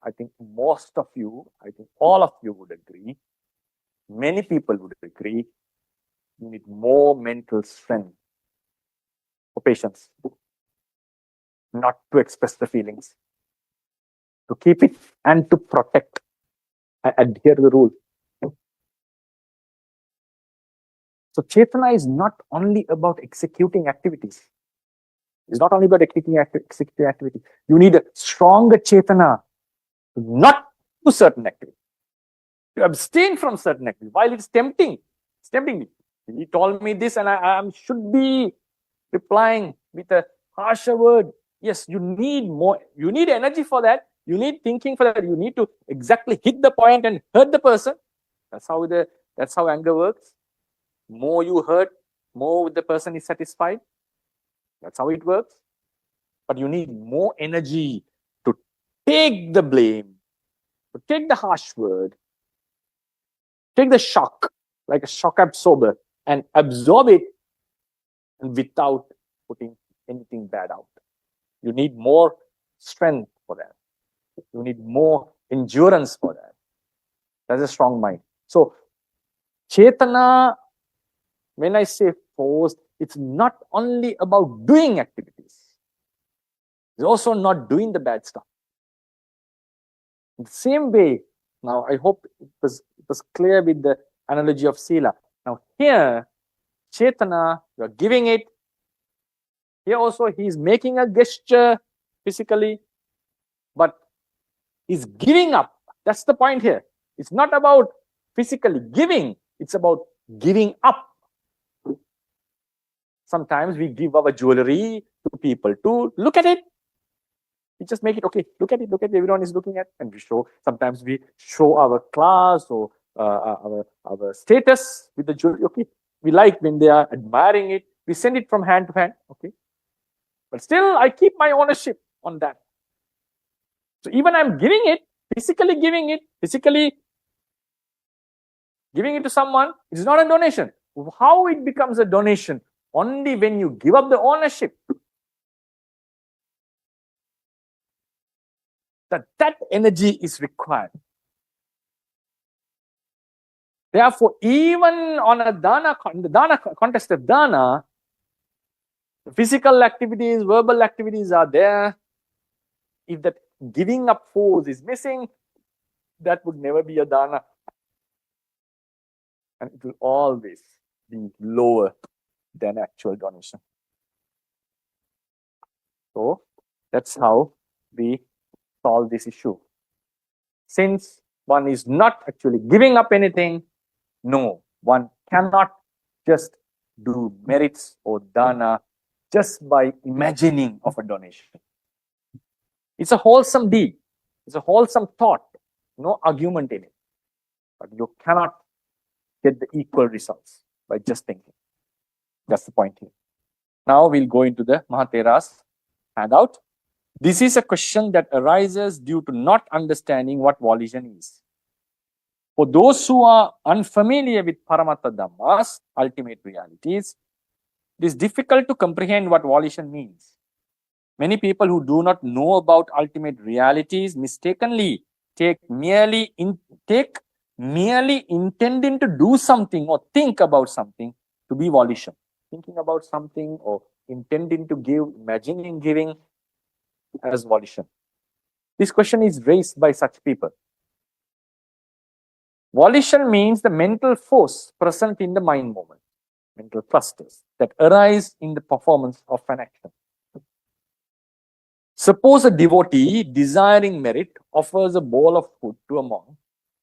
I think most of you, I think all of you would agree, many people would agree, you need more mental strength for patience, not to express the feelings, to keep it and to protect and adhere to the rule. So Chetana is not only about executing activities. It's not only about executing activity. You need a stronger Chetana not to certain activity, to abstain from certain activity. While it's tempting me. He told me this and I should be replying with a harsher word. Yes, you need more. You need energy for that. You need thinking for that. You need to exactly hit the point and hurt the person. That's how anger works. More you hurt, more the person is satisfied. That's how it works. But you need more energy to take the blame, to take the harsh word, take the shock, like a shock absorber, and absorb it without putting anything bad out. You need more strength for that. You need more endurance for that. That's a strong mind. So, Chetana, when I say force, it's not only about doing activities. It's also not doing the bad stuff. In the same way, now I hope it was clear with the analogy of sila. Now here, Chetana, you are giving it. Here also he is making a gesture physically, but he's giving up. That's the point here. It's not about physically giving, it's about giving up. Sometimes we give our jewelry to people to look at it. We just make it, okay, look at it, everyone is looking at, and we show, sometimes we show our class or our status with the jewelry, okay. We like when they are admiring it, we send it from hand to hand, okay. But still, I keep my ownership on that. So even I'm giving it, physically giving it to someone, it's not a donation. How it becomes a donation? Only when you give up the ownership. That energy is required. Therefore, even on a the context of dana, physical activities, verbal activities are there. If that giving up force is missing, that would never be a dana. And it will always be lower than actual donation. So that's how we solve this issue. Since one is not actually giving up anything, no, one cannot just do merits or dana just by imagining of a donation. It's a wholesome deed. It's a wholesome thought. No argument in it. But you cannot get the equal results. by just thinking. That's the point here. Now we'll go into the Mahathera's handout. This is a question that arises due to not understanding what volition is. For those who are unfamiliar with Paramatta Dhammas, ultimate realities, it is difficult to comprehend what volition means. Many people who do not know about ultimate realities mistakenly take merely intending to do something or think about something to be volition. Thinking about something or intending to give, imagining giving as volition. This question is raised by such people. Volition means the mental force present in the mind movement, mental clusters that arise in the performance of an action. Suppose a devotee desiring merit offers a bowl of food to a monk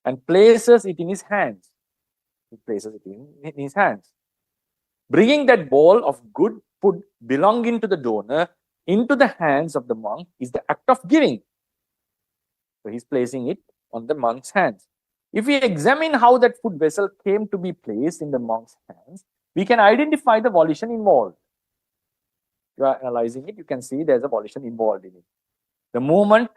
and places it in his hands. He places it in his hands. Bringing that bowl of good food belonging to the donor into the hands of the monk is the act of giving. So he's placing it on the monk's hands. If we examine how that food vessel came to be placed in the monk's hands, we can identify the volition involved. You are analyzing it, you can see there's a volition involved in it. The movement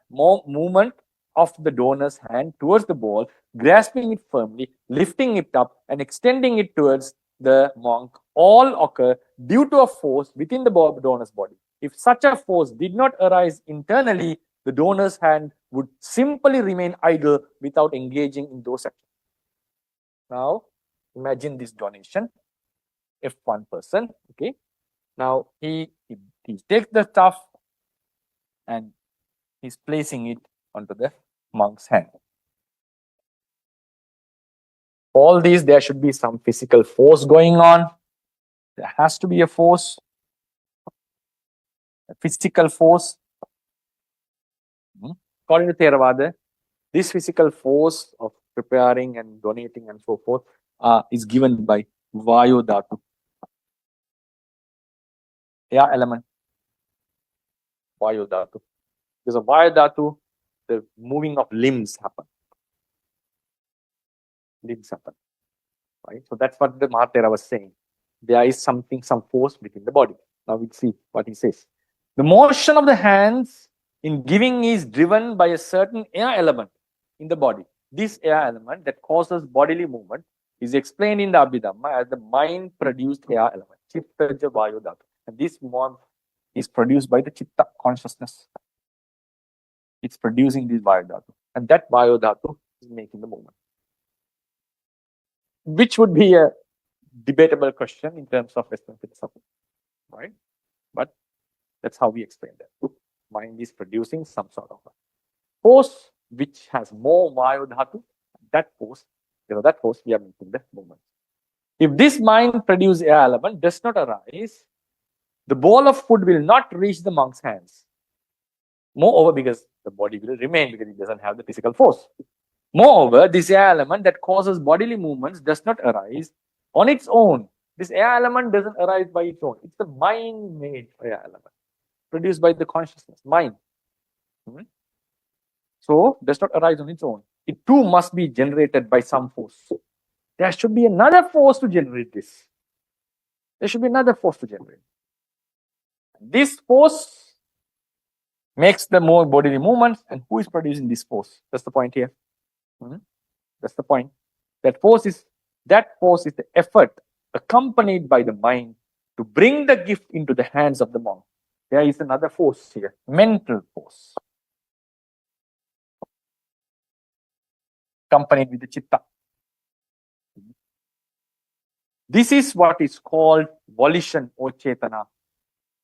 of the donor's hand towards the bowl, grasping it firmly, lifting it up, and extending it towards the monk all occur due to a force within the donor's body. If such a force did not arise internally, the donor's hand would simply remain idle without engaging in those actions. Now, imagine this donation. If one person, okay, now he takes the stuff and he's placing it onto the monk's hand. All these, there should be some physical force going on. There has to be a force, a physical force. According to Theravada, this physical force of preparing and donating and so forth is given by Vayu Dhatu. Air element. Vayu Dhatu. Because of Vayu Dhatu, the moving of limbs happen. Limbs happen. Right? So that's what the Mahathera was saying. There is something, some force within the body. Now we'll see what he says. The motion of the hands in giving is driven by a certain air element in the body. This air element that causes bodily movement is explained in the Abhidhamma as the mind-produced air element, Chittaja Vayu Dhatu. And this one is produced by the Chitta consciousness. It's producing this Vayu Dhatu. And that Vayu Dhatu is making the movement. Which would be a debatable question in terms of Western philosophy, right? But that's how we explain that. Mind is producing some sort of force which has more Vayu Dhatu. That force, we are making the movement. If this mind-produced air element does not arise, the bowl of food will not reach the monk's hands. Moreover, because the body will remain because it doesn't have the physical force. Moreover, this air element that causes bodily movements does not arise on its own. This air element doesn't arise by its own. It's the mind-made air element produced by the consciousness, mind. So, does not arise on its own. It too must be generated by some force. There should be another force to generate this. There should be another force to generate. This force makes the more bodily movements, and who is producing this force? That's the point here. That's the point. That force is the effort accompanied by the mind to bring the gift into the hands of the monk. There is another force here, mental force, accompanied with the chitta. This is what is called volition or chetana.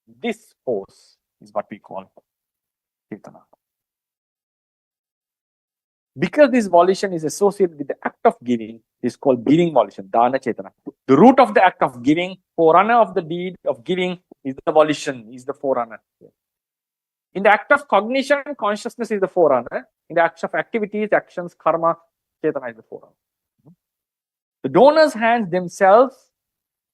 This force is what we call chetana. Because this volition is associated with the act of giving, it is called giving volition, dana chetana. The root of the act of giving, forerunner of the deed of giving, is the volition, is the forerunner. In the act of cognition, consciousness is the forerunner. In the act of activities, actions, karma, chetana is the forerunner. The donor's hands themselves,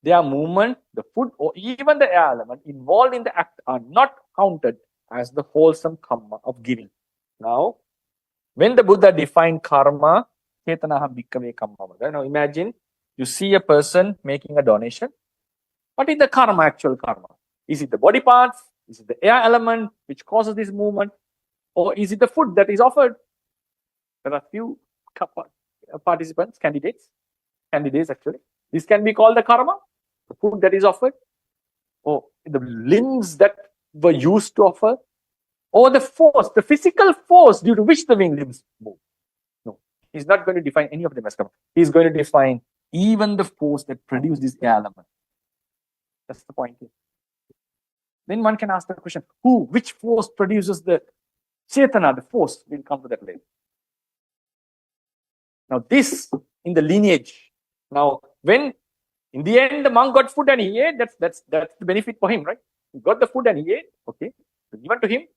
their movement, the food, or even the air element involved in the act are not counted as the wholesome karma of giving. Now, when the Buddha defined karma, chetanaha bhikkave kamma. Now imagine You see a person making a donation. What is the karma, actual karma? Is it the body parts? Is it the air element which causes this movement? Or is it the food that is offered? There are few participants, candidates actually. This can be called the karma, the food that is offered, or the limbs that were used to offer, or the force, the physical force due to which the wing limbs move. No, he's not going to define any of them as karma. He's going to define even the force that produced this air element. That's the point here. Then one can ask the question, which force produces the Chetana, the force? We'll come to that later. Now this, in the lineage, now when in the end the monk got food and he ate, that's the benefit for him, right? He got the food and he ate, okay, given to him.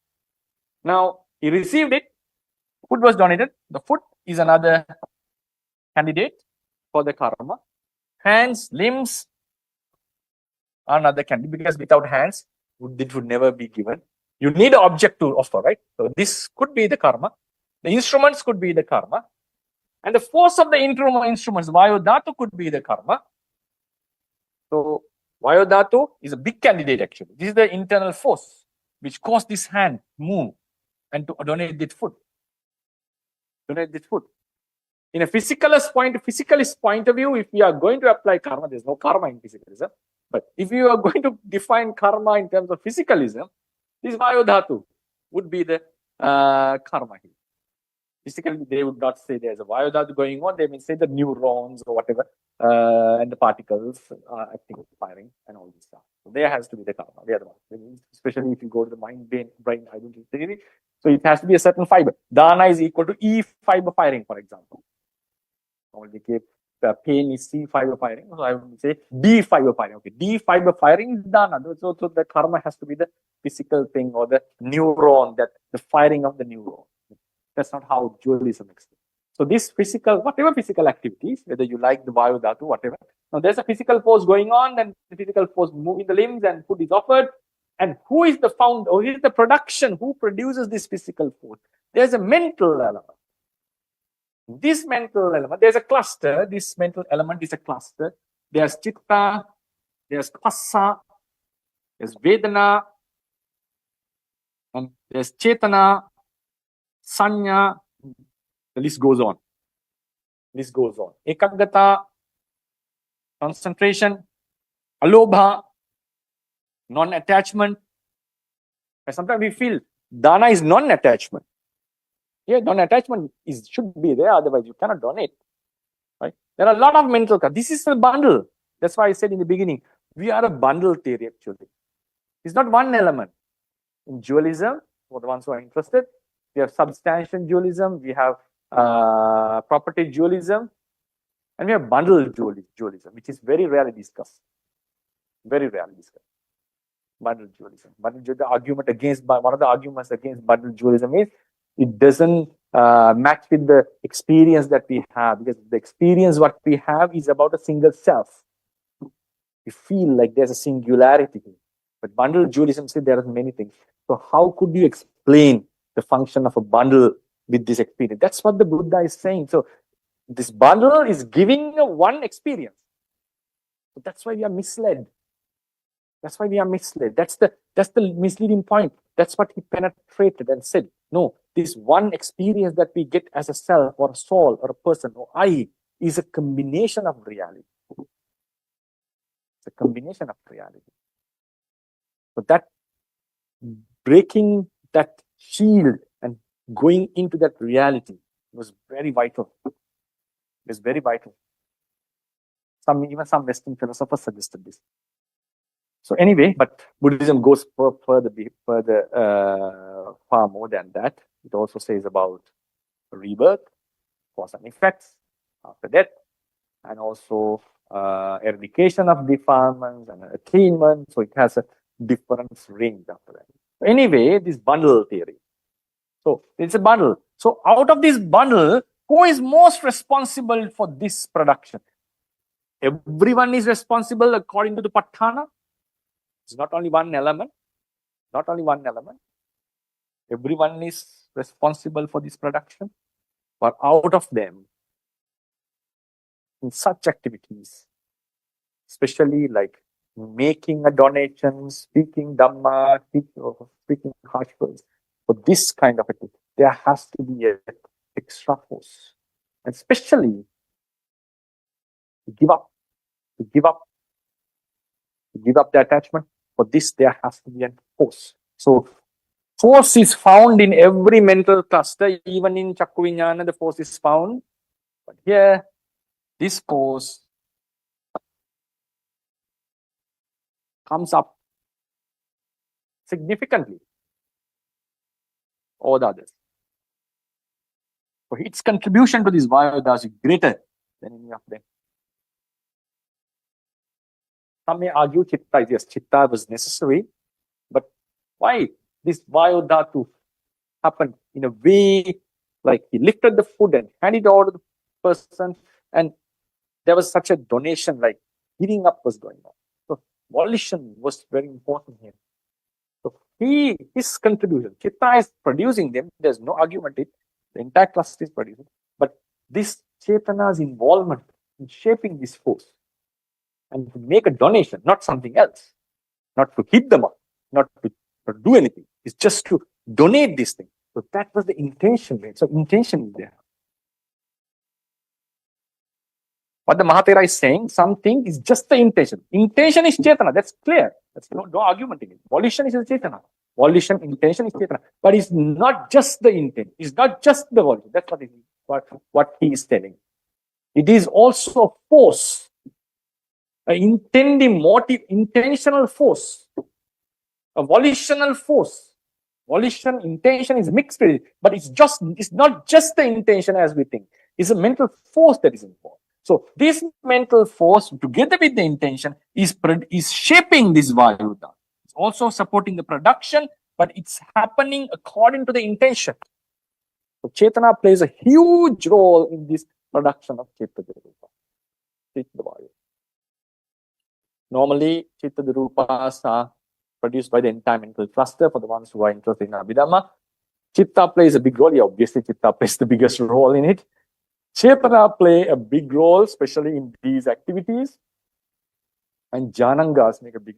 Now he received it, food was donated. The food is another candidate for the karma. Hands, limbs are another candidate, because without hands, it would never be given. You need an object to offer, right? So this could be the karma. The instruments could be the karma. And the force of the instruments, Vayodhatu, could be the karma. So Vayodhatu is a big candidate actually. This is the internal force which caused this hand to move and to donate this food. Donate this food. In a physicalist point of view, if we are going to apply karma, there's no karma in physicalism. But if you are going to define karma in terms of physicalism, this Vayodhatu would be the karma here. Physically, they would not say there's a Vayodhatu going on. They may say the neurons or whatever, and the particles are acting, firing, and all this stuff. So there has to be the karma. The other one, especially if you go to the mind-brain identity theory. So it has to be a certain fiber. Dana is equal to E fiber firing, for example. Pain is C fiber firing. So I would say D fiber firing. Okay, D fiber firing is dana. So the karma has to be the physical thing, or the neuron, that the firing of the neuron. That's not how dualism explains. So this physical, whatever physical activities, whether you like the Vayodhatu, whatever. Now there's a physical force going on, and the physical force moving the limbs, and food is offered. And who is the founder, or who is the production? Who produces this physical force? There's a mental element. This mental element, there's a cluster. This mental element is a cluster. There's chitta, there's passa, there's vedana, and there's chetana, sanya. The list goes on. List goes on. Ekaggata, concentration, alobha, non-attachment. And sometimes we feel dana is non-attachment. Yeah, non-attachment should be there, otherwise you cannot donate. Right? There are a lot of mental. This is a bundle. That's why I said in the beginning, we are a bundle theory actually. It's not one element. In dualism, for the ones who are interested, we have substantial dualism, we have property dualism, and we have bundle dualism, which is very rarely discussed. Very rarely discussed. Bundle dualism. The argument against, one of the arguments against bundle dualism is it doesn't match with the experience that we have, because the experience what we have is about a single self. We feel like there's a singularity here. But bundle dualism says there are many things. So how could you explain the function of a bundle with this experience? That's what the Buddha is saying. So this bundle is giving one experience. So that's why we are misled. That's why we are misled. That's the misleading point. That's what he penetrated and said. No, this one experience that we get as a self or a soul or a person or I is a combination of reality. It's a combination of reality. So that breaking that shield and going into that reality was very vital. It was very vital. Even some Western philosophers suggested this. So anyway, but Buddhism goes far more than that. It also says about rebirth, cause and effects after death, and also eradication of defilements and attainment. So it has a different range after that. So anyway, this bundle theory. So it's a bundle. So out of this bundle, who is most responsible for this production? Everyone is responsible according to the Patthana. It's not only one element. Not only one element. Everyone is responsible for this production. But out of them, in such activities, especially like making a donation, speaking Dhamma, speaking harsh words, for this kind of activity, there has to be an extra force. And especially to give up the attachment. For this, there has to be a force. So force is found in every mental cluster, even in Chakku Vijnana, the force is found. But here, this force comes up significantly over the others. So its contribution to this Vayodhas is greater than any of them. Some may argue Chitta, yes, Chitta was necessary, but why this Vayodhatu happened in a way like he lifted the food and handed it over to the person, and there was such a donation, like giving up was going on. So volition was very important here. So his contribution, Chitta is producing them, there's no argument it, the entire cluster is producing, but this Chetana's involvement in shaping this force and to make a donation, not something else, not to hit them up, not to do anything, it's just to donate this thing. So that was the intention, right? So intention is there. What the Mahathera is saying, something is just the intention. Intention is Chetana, that's clear. That's no argument in it. Volition is Chetana. Volition, intention is Chetana. But it's not just the intent. It's not just the volition. That's what he is telling. It is also a force. An intending motive, intentional force. A volitional force. Volition, intention is mixed with it. But it's not just the intention as we think. It's a mental force that is involved. So this mental force, together with the intention, is shaping this Vayodha. It's also supporting the production, but it's happening according to the intention. So Chetana plays a huge role in this production of Chitta-Virupa. Normally, Chitta-Virupas are produced by the entire mental cluster for the ones who are interested in Abhidhamma. Chitta plays a big role. Yeah, obviously, Chitta plays the biggest role in it. Chetana play a big role, especially in these activities, and Jnanangas make a big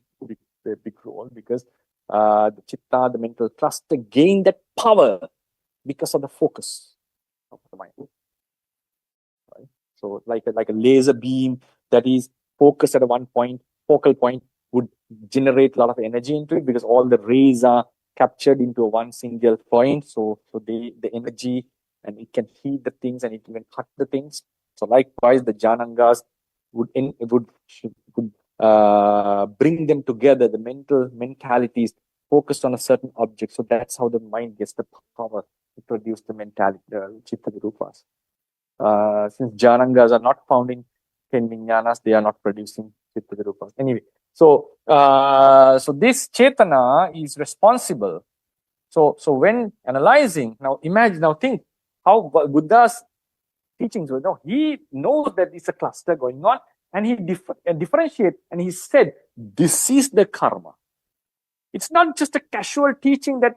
role because the Chitta, the mental cluster, gain that power because of the focus of the mind. Right? So, like a laser beam that is focused at one point, focal point, would generate a lot of energy into it because all the rays are captured into one single point. So the energy, and it can heat the things and it even cut the things. So likewise, the Jnanangas would bring them together, the mentalities focused on a certain object. So that's how the mind gets the power to produce the mentality, Chitta-Virupas. Since Jnanangas are not found in 10 Vijnanas, they are not producing Chitta-Virupas. Anyway, so this Chetana is responsible. So when analyzing, now think how Buddha's teachings were. No, he knows that it's a cluster going on, and he differentiate, and he said, this is the karma. It's not just a casual teaching that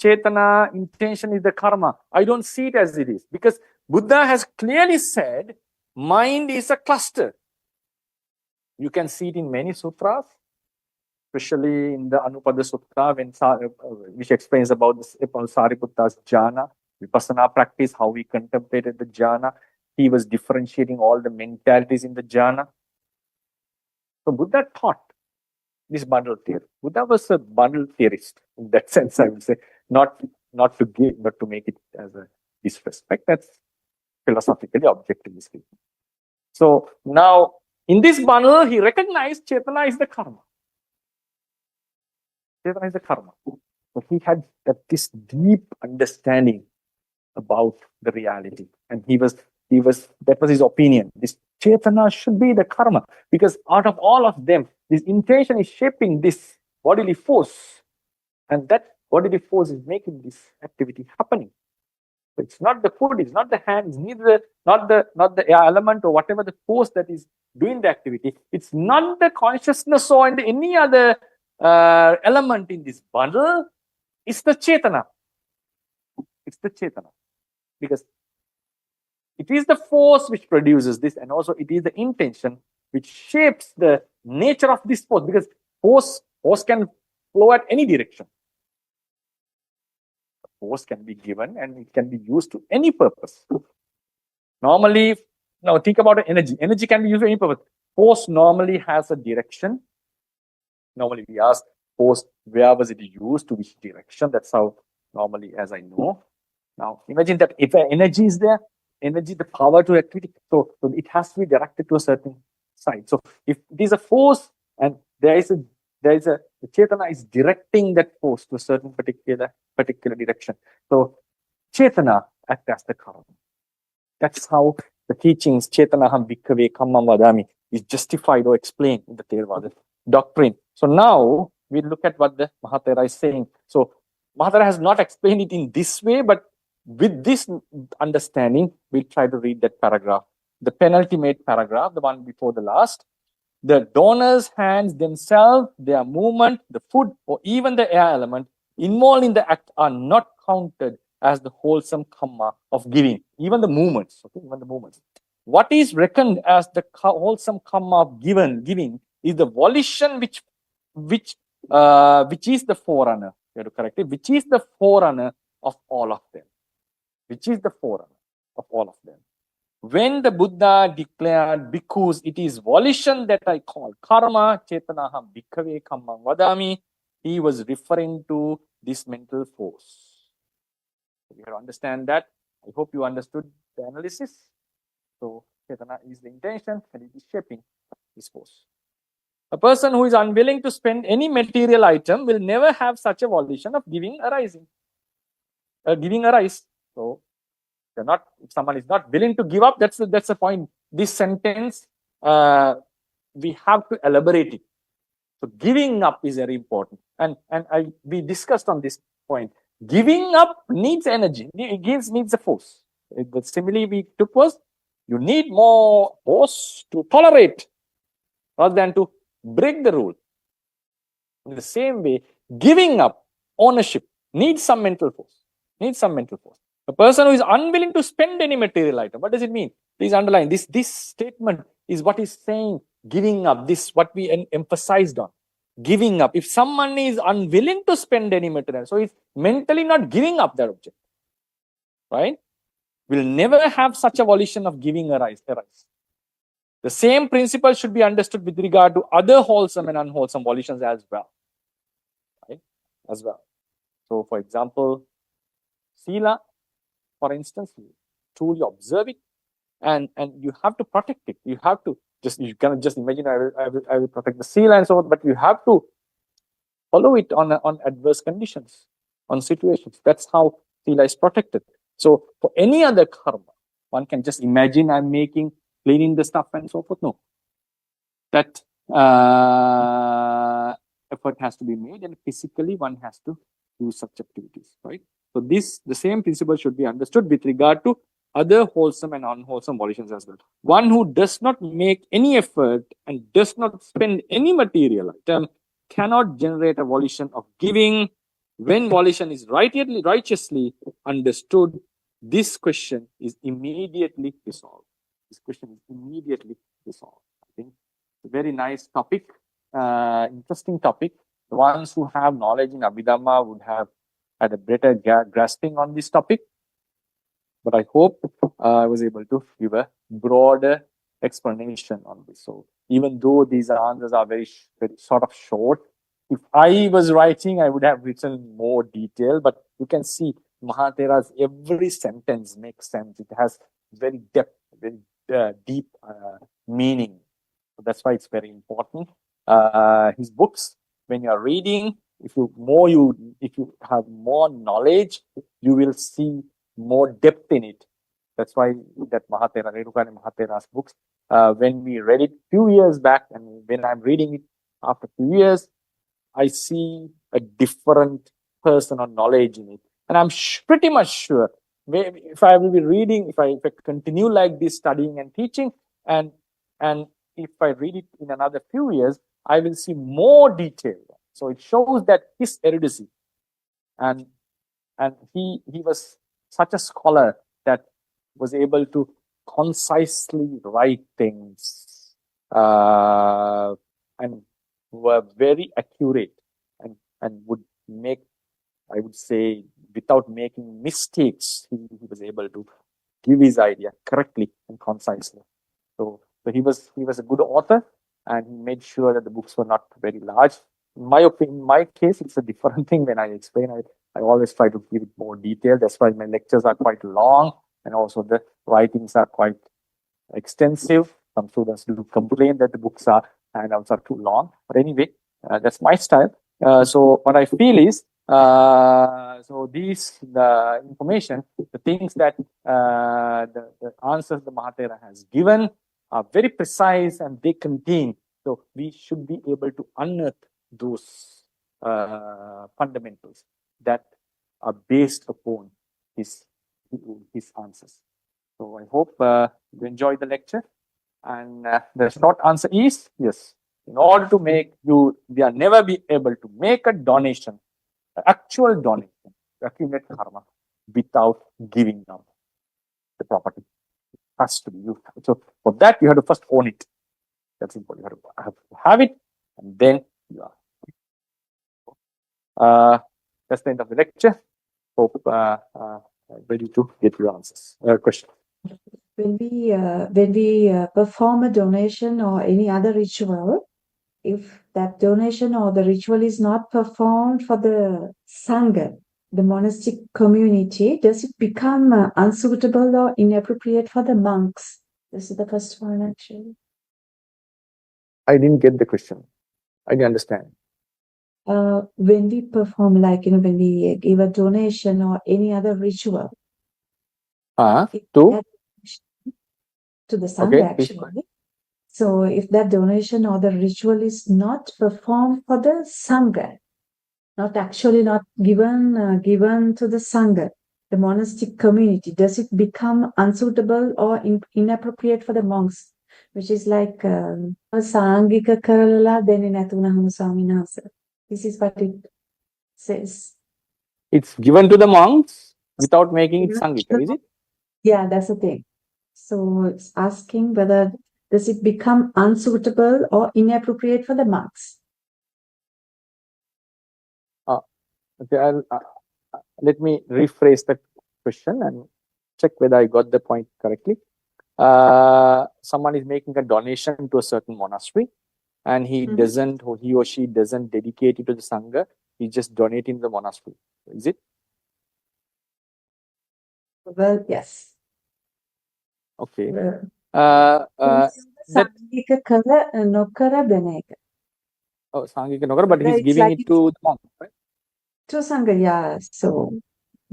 Chetana, intention is the karma. I don't see it as it is, because Buddha has clearly said, mind is a cluster. You can see it in many sutras, especially in the Anupada Sutta, which explains about Sariputta's jhana, Vipassana practice, how he contemplated the jhana. He was differentiating all the mentalities in the jhana. So Buddha taught this bundle theory. Buddha was a bundle theorist in that sense, I would say, not to make it as a disrespect. That's philosophically, objectively speaking. So now in this bundle, he recognized Chetana is the karma. Chetana is the karma. So he had this deep understanding about the reality, and that was his opinion. This Chetana should be the karma, because out of all of them, this intention is shaping this bodily force, and that bodily force is making this activity happening. So it's not the food, it's not the hands, not the air element or whatever the force that is doing the activity. It's not the consciousness or any other element in this bundle. It's the Chetana. It's the Chetana. Because It is the force which produces this, and also it is the intention which shapes the nature of this force, because force can flow at any direction. Force can be given and it can be used to any purpose. Normally, now think about energy. Energy can be used for any purpose. Force normally has a direction. Normally we ask force, where was it used, to which direction? That's how normally, as I know. Now imagine that if energy is there, energy, the power to activity, so it has to be directed to a certain side. So if it is a force and the Chetana is directing that force to a certain particular direction. So Chetana acts as the karma. That's how the teachings Chetanaham Bhikkhave Kammam Vadami is justified or explained in the Theravada doctrine. So now we look at what the Mahatera is saying. So Mahatera has not explained it in this way, but with this understanding, we'll try to read that paragraph. The penultimate paragraph, the one before the last. The donor's hands themselves, their movement, the food, or even the air element involved in the act are not counted as the wholesome karma of giving. Even the movements, okay, even the movements. What is reckoned as the wholesome karma of giving is the volition which is the forerunner. You have to correct it. Which is the forerunner of all of them. Which is the forerunner of all of them. When the Buddha declared, because it is volition that I call karma, Chetanaham Bhikkhave Kammam Vadami, he was referring to this mental force. You have to understand that. I hope you understood the analysis. So Chetana is the intention and it is shaping this force. A person who is unwilling to spend any material item will never have such a volition of giving arise. So if someone is not willing to give up, that's the point. This sentence, we have to elaborate it. So giving up is very important. And we discussed on this point. Giving up needs energy. It needs a force. The simile we took was, you need more force to tolerate rather than to break the rule. In the same way, giving up ownership needs some mental force. A person who is unwilling to spend any material item, what does it mean? Please underline this. This statement is what is saying giving up. This what we emphasized on. Giving up. If someone is unwilling to spend any material, so he's mentally not giving up that object, right? Will never have such a volition of giving arise. The same principle should be understood with regard to other wholesome and unwholesome volitions as well, right? So, for example, sila, for instance, you truly observe it, and you have to protect it. You have to you cannot just imagine I will protect the sila and so on, but you have to follow it on adverse conditions, on situations. That's how sila is protected. So for any other karma, one can just imagine I'm cleaning the stuff and so forth. No, that effort has to be made, and physically one has to do such activities, right? So the same principle should be understood with regard to other wholesome and unwholesome volitions as well. One who does not make any effort and does not spend any material item cannot generate a volition of giving. When volition is righteously understood, this question is immediately resolved. I think it's a very nice topic, interesting topic. The ones who have knowledge in Abhidhamma would have had a better grasping on this topic. But I hope I was able to give a broader explanation on this. So even though these answers are very sort of short, if I was writing, I would have written more detail. But you can see Mahatera's every sentence makes sense. It has very deep meaning. So that's why it's very important. His books, when you are reading, if you have more knowledge, you will see more depth in it. That's why that Mahatera, Renukane Mahatera's books, when we read it few years back, and when I'm reading it after 2 years, I see a different person or knowledge in it. And I'm pretty much sure if I will be reading, if I continue like this, studying and teaching, and if I read it in another few years, I will see more detail. So it shows that his erudicy, and he was such a scholar that was able to concisely write things, and were very accurate and would make, I would say, without making mistakes, he was able to give his idea correctly and concisely. So he was a good author, and he made sure that the books were not very large. In my opinion, in my case, it's a different thing when I explain. I always try to give it more detail. That's why my lectures are quite long, and also the writings are quite extensive. Some students do complain that the books are handouts are too long. But anyway, that's my style. So what I feel is, so the information, the things that the answers the Mahathera has given are very precise, and they contain. So we should be able to unearth those fundamentals that are based upon his answers. So I hope you enjoyed the lecture. And the short answer is yes. In order to make we are never be able to make a donation, an actual donation, accumulate karma, without giving down the property. It has to be you. So for that, you have to first own it. That's important. You have to have it, and then you are. That's the end of the lecture. Hope ready to get your answers. Question. When we perform a donation or any other ritual, if that donation or the ritual is not performed for the Sangha, the monastic community, does it become unsuitable or inappropriate for the monks? This is the first one, actually. I didn't get the question. I didn't understand. When we perform, like, when we give a donation or any other ritual, to the Sangha, actually. So if that donation or the ritual is not performed for the Sangha, not given to the Sangha, the monastic community, does it become unsuitable or inappropriate for the monks? Which is like Sangika Karala Deni Natunaham Swaminasa. This is what it says. It's given to the monks without making it Sangika, is it? Yeah, that's the thing. So it's asking whether does it become unsuitable or inappropriate for the monks? Okay, let me rephrase the question and check whether I got the point correctly. Someone is making a donation to a certain monastery, and he or she doesn't dedicate it to the Sangha. He's just donating to the monastery. Is it? Well, yes. Okay. Sangika Kara Nokara Beneka. Oh, Sangika Nokara, but he's giving it to the monk, right? To Sangha, yeah. So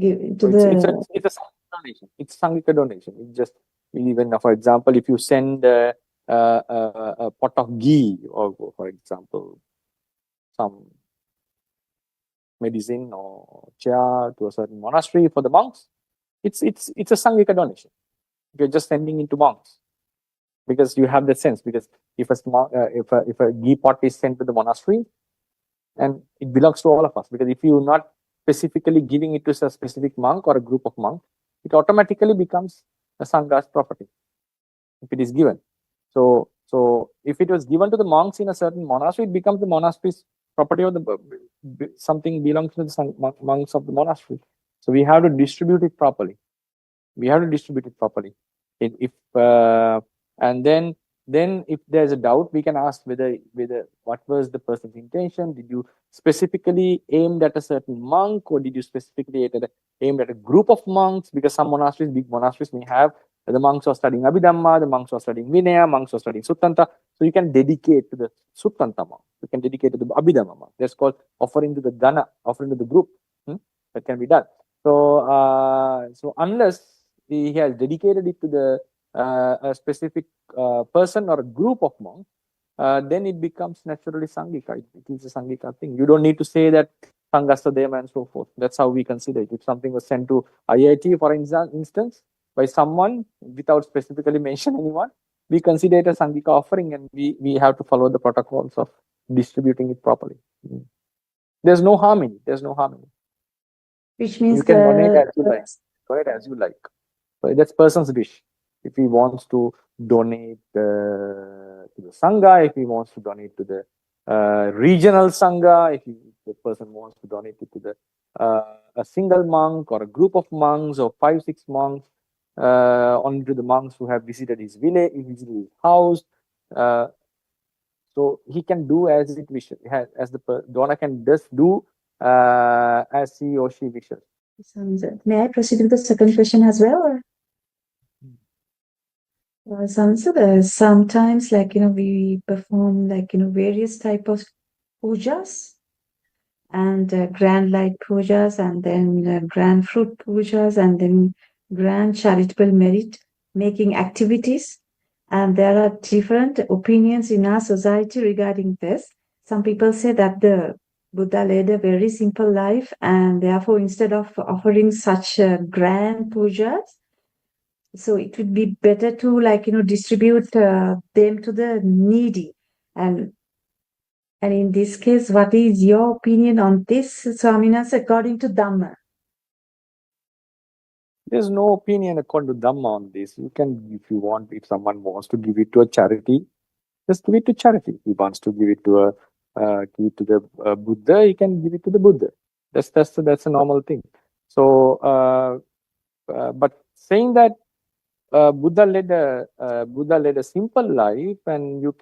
give it to it's a donation. It's Sangika donation. It's just, even for example, if you send a pot of ghee, or for example, some medicine or chair to a certain monastery for the monks, it's a Sangika donation. You're just sending it to monks because you have the sense. Because if a ghee pot is sent to the monastery, and it belongs to all of us, because if you're not specifically giving it to a specific monk or a group of monks, it automatically becomes a Sangha's property if it is given. So if it was given to the monks in a certain monastery, it becomes the monastery's property, or something belongs to the monks of the monastery. So we have to distribute it properly. And then if there's a doubt, we can ask whether what was the person's intention. Did you specifically aim at a certain monk, or did you specifically aim at a group of monks? Because some monasteries, big monasteries, may have the monks are studying Abhidhamma, the monks are studying Vinaya, monks are studying Suttanta. So you can dedicate to the Suttanta monk. You can dedicate to the Abhidhamma monk. That's called offering to the Gana, offering to the group. That can be done. So unless he has dedicated it to a specific person or a group of monks, then it becomes naturally Sangika. It is a Sangika thing. You don't need to say that Sanghastadema and so forth. That's how we consider it. If something was sent to IIT, for instance, by someone without specifically mentioning anyone, we consider it a Sangika offering, and we have to follow the protocols of distributing it properly. There's no harm in it. Which means you can donate as you like. Donate as you like. So that's person's wish. If he wants to donate to the Sangha, if he wants to donate to the regional Sangha, if the person wants to donate it to the a single monk or a group of monks or 5-6 monks, only to the monks who have visited his village, visited his house. So he can do as it wishes, as the donor can just do as he or she wishes. May I proceed with the second question as well? Sometimes, we perform various type of pujas and grand light pujas, and then grand fruit pujas, and then grand charitable merit making activities. And there are different opinions in our society regarding this. Some people say that the Buddha led a very simple life, and therefore, instead of offering such grand pujas, so it would be better to distribute them to the needy. And in this case, what is your opinion on this, Swaminas, according to Dhamma? There's no opinion according to Dhamma on this. You can, if you want, if someone wants to give it to a charity, just give it to charity. If he wants to give it to the Buddha, he can give it to the Buddha. That's a normal thing. So, but saying that Buddha led a simple life, and you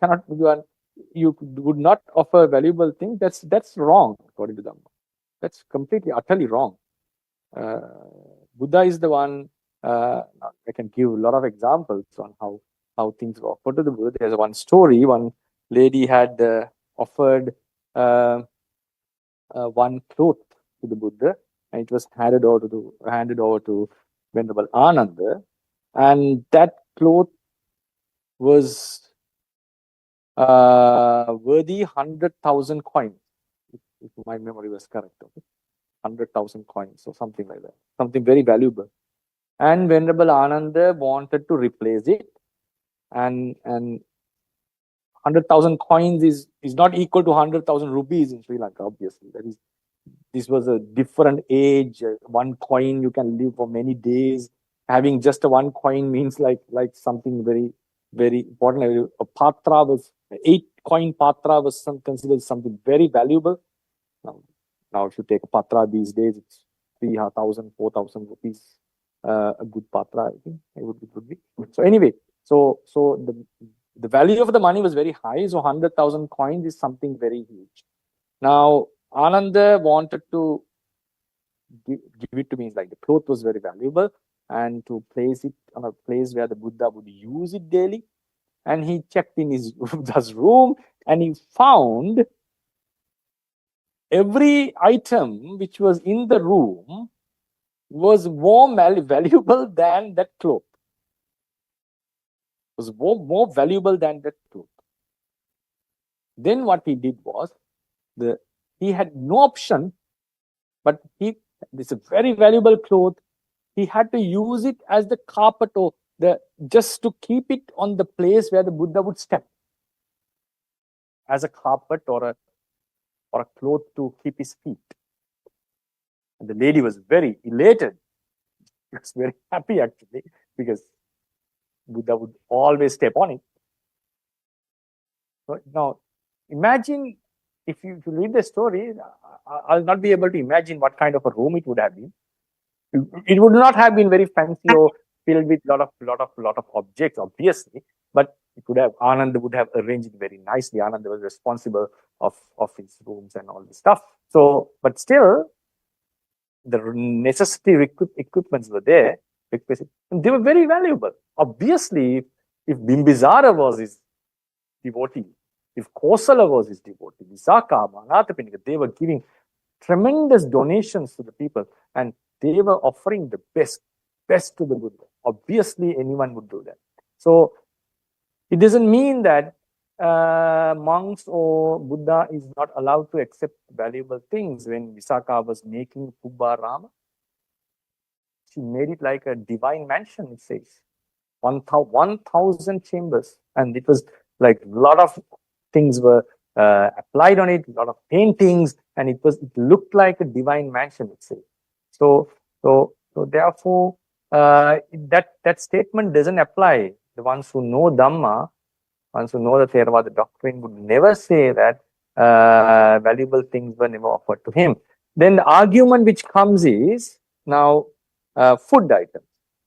would not offer valuable things. That's wrong according to Dhamma. That's completely, utterly wrong. Buddha is the one. I can give a lot of examples on how things were offered to the Buddha. There's one story. One lady had offered one cloth to the Buddha, and it was handed over to Venerable Ananda, and that cloth was worthy 100,000 coins, if my memory was correct. Okay? 100,000 coins or something like that, something very valuable. And Venerable Ananda wanted to replace it, and 100,000 coins is not equal to 100,000 rupees in Sri Lanka, obviously. This was a different age. One coin you can live for many days. Having just one coin means like something very, very important. A patra was 8-coin patra was considered something very valuable. Now, if you take a patra these days, it's 3,000, 4,000 rupees. A good patra, I think it would be. So anyway, so the value of the money was very high. So 100,000 coins is something very huge. Now, Ananda wanted to give it to me. Like the cloth was very valuable, and to place it on a place where the Buddha would use it daily. And he checked in his Buddha's room, and he found every item which was in the room was more valuable than that cloth. Was more valuable than that cloth. Then what he did was, he had no option, but this is a very valuable cloth. He had to use it as the carpet, or just to keep it on the place where the Buddha would step, as a carpet or a cloth to keep his feet. And the lady was very elated. She was very happy actually, because Buddha would always step on it. So now, imagine if you read the story, I'll not be able to imagine what kind of a room it would have been. It would not have been very fancy or filled with lot of objects, obviously, but it would have, Ananda would have arranged it very nicely. Ananda was responsible of his rooms and all this stuff. So, but still, the necessary equipments were there. And they were very valuable. Obviously, if Bimbisara was his devotee, if Kosala was his devotee, Visakha, Manathapinika, they were giving tremendous donations to the people, and they were offering the best to the Buddha. Obviously, anyone would do that. So, it doesn't mean that monks or Buddha is not allowed to accept valuable things. When Visakha was making Kubba Rama, she made it like a divine mansion, it says. 1,000 chambers. And it was like a lot of things were applied on it, a lot of paintings, and it looked like a divine mansion, it says. So therefore, that statement doesn't apply. The ones who know Dhamma, ones who know the Theravada doctrine would never say that valuable things were never offered to him. Then the argument which comes is now food items.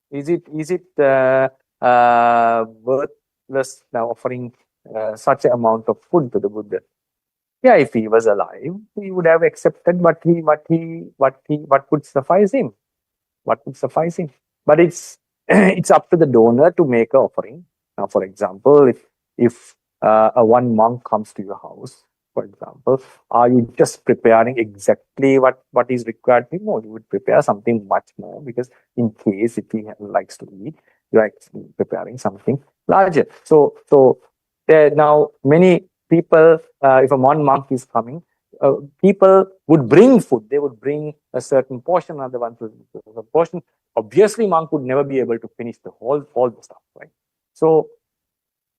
Is it worthless now offering such an amount of food to the Buddha? Yeah, if he was alive, he would have accepted what would suffice him. What would suffice him? But it's it's up to the donor to make an offering. Now, for example, if a one monk comes to your house, for example, are you just preparing exactly what is required? No, you would prepare something much more, because in case if he likes to eat, you are preparing something larger. So there now many people, if a one monk is coming, people would bring food. They would bring a certain portion, another one a portion. Obviously, monk would never be able to finish the all the stuff, right? So,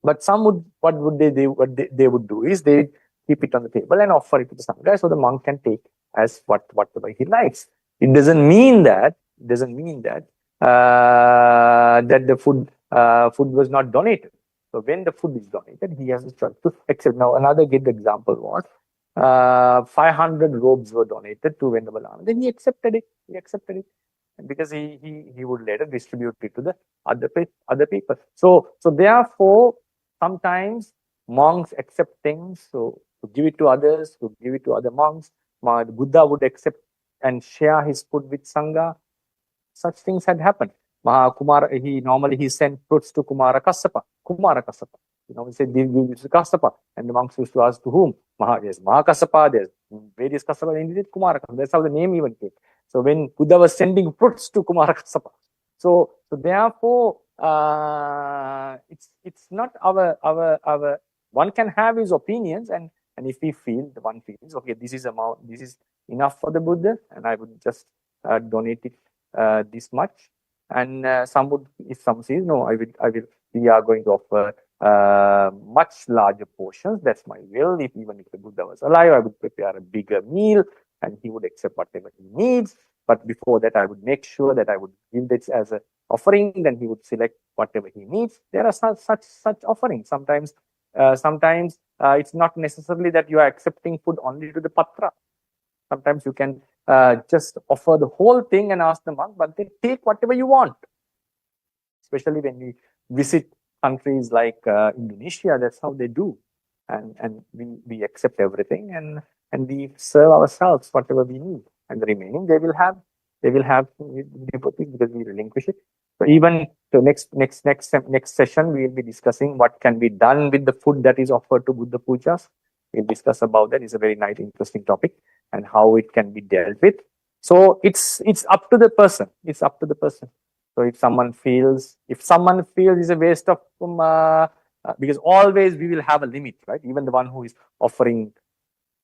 but some would, what they would do is they keep it on the table and offer it to the Sangha, so the monk can take as whatever he likes. It doesn't mean that that the food was not donated. So when the food is donated, he has a choice to accept. Now, another good example was 500 robes were donated to Venerable. Then he accepted it. Because he would later distribute it to the other people. So therefore, sometimes monks accept things, so to give it to others, to give it to other monks. The Buddha would accept and share his food with Sangha. Such things had happened. Kumara, he sent fruits to Kumara Kassapa. He said, this is Kassapa. And the monks used to ask, to whom? There's Mahakassapa, there's various Kassapa, and he did Kumara Kassapa. That's how the name even came. So when Buddha was sending fruits to Kumara Kassapa. So therefore, it's not our one can have his opinions, and if we feel, the one feels, okay, this is enough for the Buddha, and I would just donate it this much. And some would, if some says, no, we are going to offer much larger portions. That's my will. Even if the Buddha was alive, I would prepare a bigger meal, and he would accept whatever he needs. But before that, I would make sure that I would give this as an offering. Then he would select whatever he needs. There are such offerings. Sometimes it's not necessarily that you are accepting food only to the patra. Sometimes you can just offer the whole thing and ask the monk, but they take whatever you want. Especially when we visit countries like Indonesia, that's how they do. And we accept everything, and we serve ourselves whatever we need, and the remaining they will have because we relinquish it. So even the next session, we will be discussing what can be done with the food that is offered to Buddha pujas. We'll discuss about that. It's a very nice, interesting topic, and how it can be dealt with. So it's up to the person. It's up to the person. So if someone feels it's a waste of because always we will have a limit, right? Even the one who is offering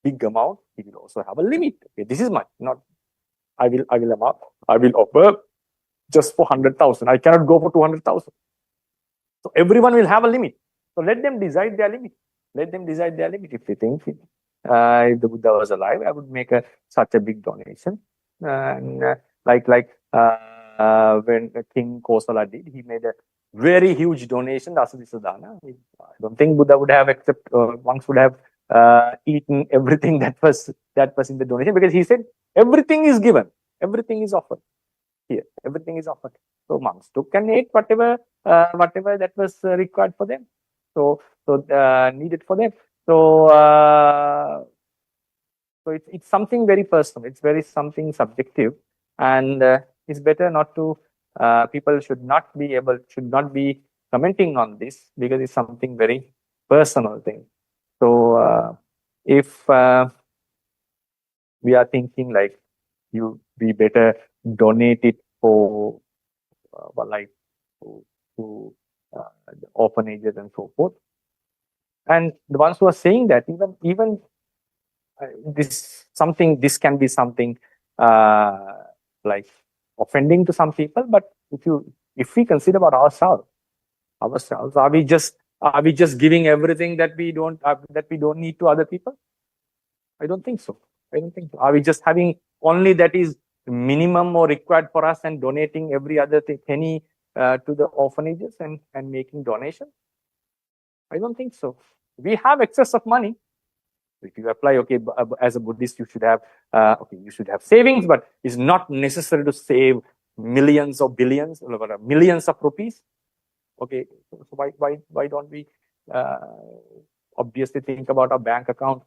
big amount, he will also have a limit. Okay, this is much. Not I will offer just for 100,000. I cannot go for 200,000. So everyone will have a limit. So let them decide their limit. If they think if the Buddha was alive, I would make such a big donation. And like when King Kosala did, he made a very huge donation, Sadhana. I don't think Buddha would have monks would have eaten everything that was in the donation, because he said everything is given, everything is offered here, everything is offered. So monks took and ate whatever that was required for them. So needed for them. So it's something very personal. It's very something subjective, and it's better not to. People should not be commenting on this, because it's something very personal thing. So if we are thinking like we better donate it for to the orphanages and so forth. And the ones who are saying that even this can be something like offending to some people. But if we consider about ourselves, are we just giving everything that we don't need to other people? I don't think so. Are we just having only that is minimum or required for us and donating every other penny to the orphanages and making donations? I don't think so. We have excess of money. If you apply, okay, as a Buddhist, you should have, you should have savings, but it's not necessary to save millions or billions or millions of rupees. Okay, so why don't we obviously think about our bank account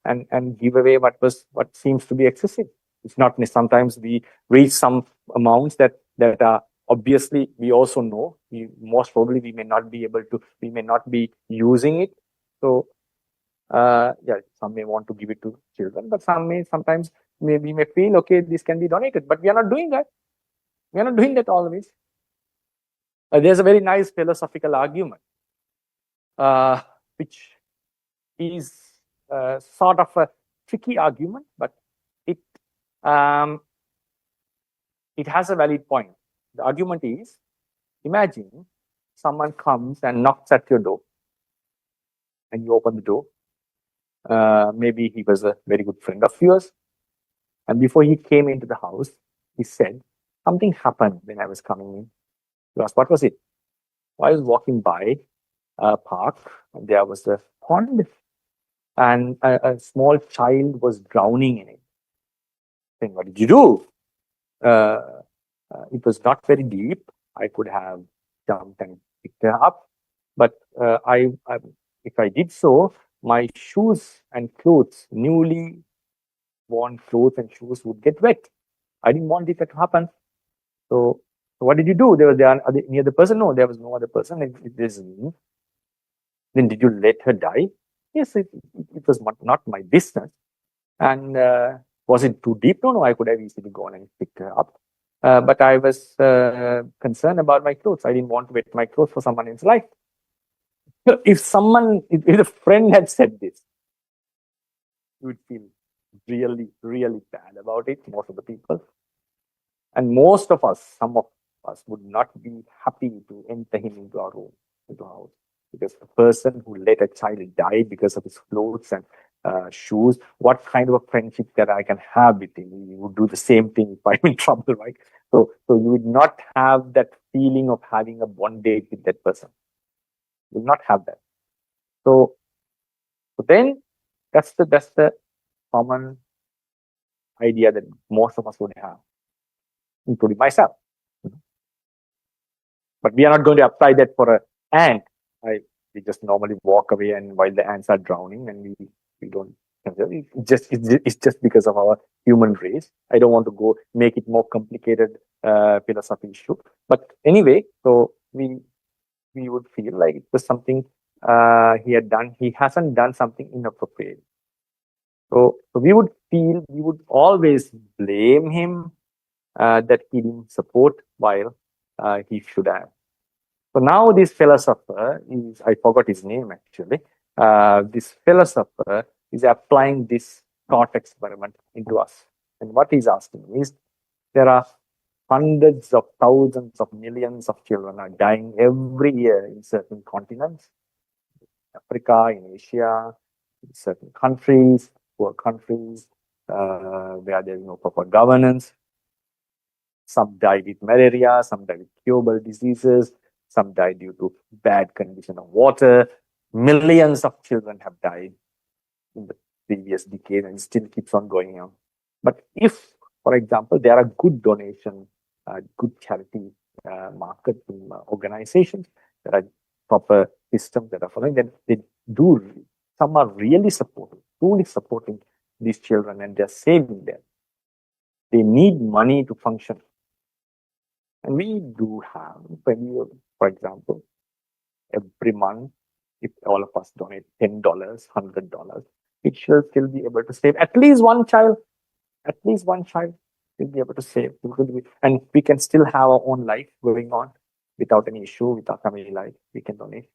and give away what seems to be excessive? It's not. Sometimes we reach some amounts that are obviously, we also know most probably we may not be able to, we may not be using it. So yeah, some may want to give it to children, but sometimes we may feel, okay, this can be donated, but we are not doing that. We are not doing that always. There's a very nice philosophical argument, which is sort of a tricky argument, but it has a valid point. The argument is, imagine someone comes and knocks at your door, and you open the door. Maybe he was a very good friend of yours, and before he came into the house, he said, something happened when I was coming in. You asked, what was it? I was walking by a park, and there was a pond, and a small child was drowning in it. Then what did you do? It was not very deep. I could have jumped and picked her up, but if I did so, my shoes and clothes, newly worn clothes and shoes, would get wet. I didn't want it to happen. So what did you do? There was any other person? No, there was no other person. It is me. Then did you let her die? Yes, it was not my business. And was it too deep? No, I could have easily gone and picked her up. But I was concerned about my clothes. I didn't want to wet my clothes for someone else's life. If a friend had said this, you would feel really, really bad about it, most of the people. And most of us, some of us, would not be happy to enter him into our room, into our house. Because a person who let a child die because of his clothes and shoes, what kind of a friendship that I can have with him? He would do the same thing if I'm in trouble, right? So you would not have that feeling of having a bondage with that person. You will not have that. So then that's the common idea that most of us would have, including myself. But we are not going to apply that for an ant. We just normally walk away, and while the ants are drowning, and we don't. It's just because of our human race. I don't want to go make it more complicated philosophy issue. But anyway, so we would feel like it was something he had done. He hasn't done something inappropriate. So we would always blame him that he didn't support while he should have. So now this philosopher I forgot his name actually. This philosopher is applying this thought experiment into us. And what he's asking is, there are hundreds of thousands of millions of children are dying every year in certain continents, Africa, in Asia, in certain countries, poor countries, where there is no proper governance. Some die with malaria, some die with curable diseases, some die due to bad condition of water. Millions of children have died in the previous decade, and still keeps on going on. But if, for example, there are good donation, good charity marketing organizations, there are proper systems that are following, then some are really supporting, truly supporting these children, and they're saving them. They need money to function. And we do have, for example, every month, if all of us donate $10, $100, it should still be able to save at least one child. At least one child will be able to save. And we can still have our own life going on without any issue with our family life. We can donate.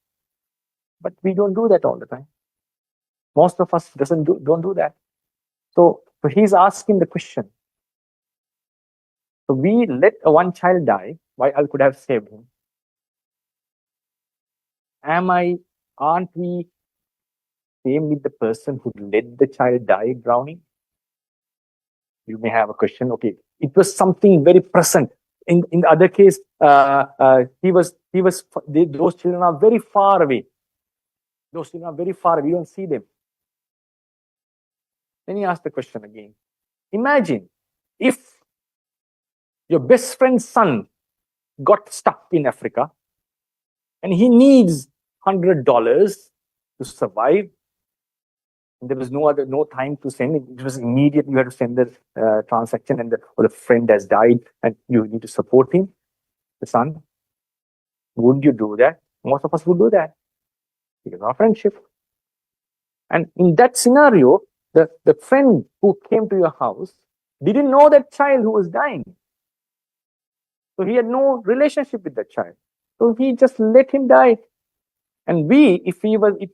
But we don't do that all the time. Most of us don't do that. So he's asking the question. So we let one child die, why I could have saved him. Aren't we same with the person who let the child die drowning? You may have a question. Okay, it was something very present. In the other case, those children are very far away. Those children are very far away. You don't see them. Then he asked the question again. Imagine if your best friend's son got stuck in Africa and he needs $100 to survive. And there was no time to send it. It was immediate. You had to send the transaction, and the friend has died, and you need to support him, the son. Would you do that? Most of us would do that because of our friendship. And in that scenario, the friend who came to your house didn't know that child who was dying. So he had no relationship with that child. So he just let him die. And if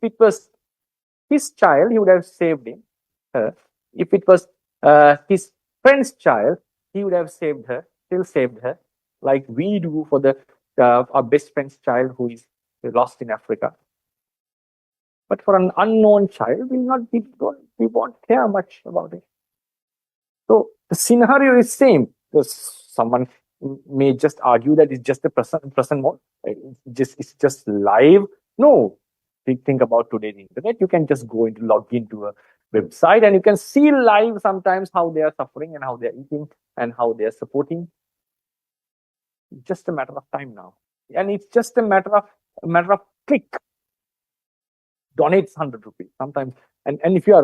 it was his child, he would have saved him. If it was his friend's child, he would have saved her, still saved her, like we do for our best friend's child who is lost in Africa. But for an unknown child, we won't care much about it. So the scenario is same. Someone may just argue that it's just a present mode. It's just live. No. Think about today's internet. You can just log into a website and you can see live sometimes how they are suffering and how they are eating and how they are supporting. It's just a matter of time now. And it's just a matter of click. Donate 100 rupees sometimes. And if you are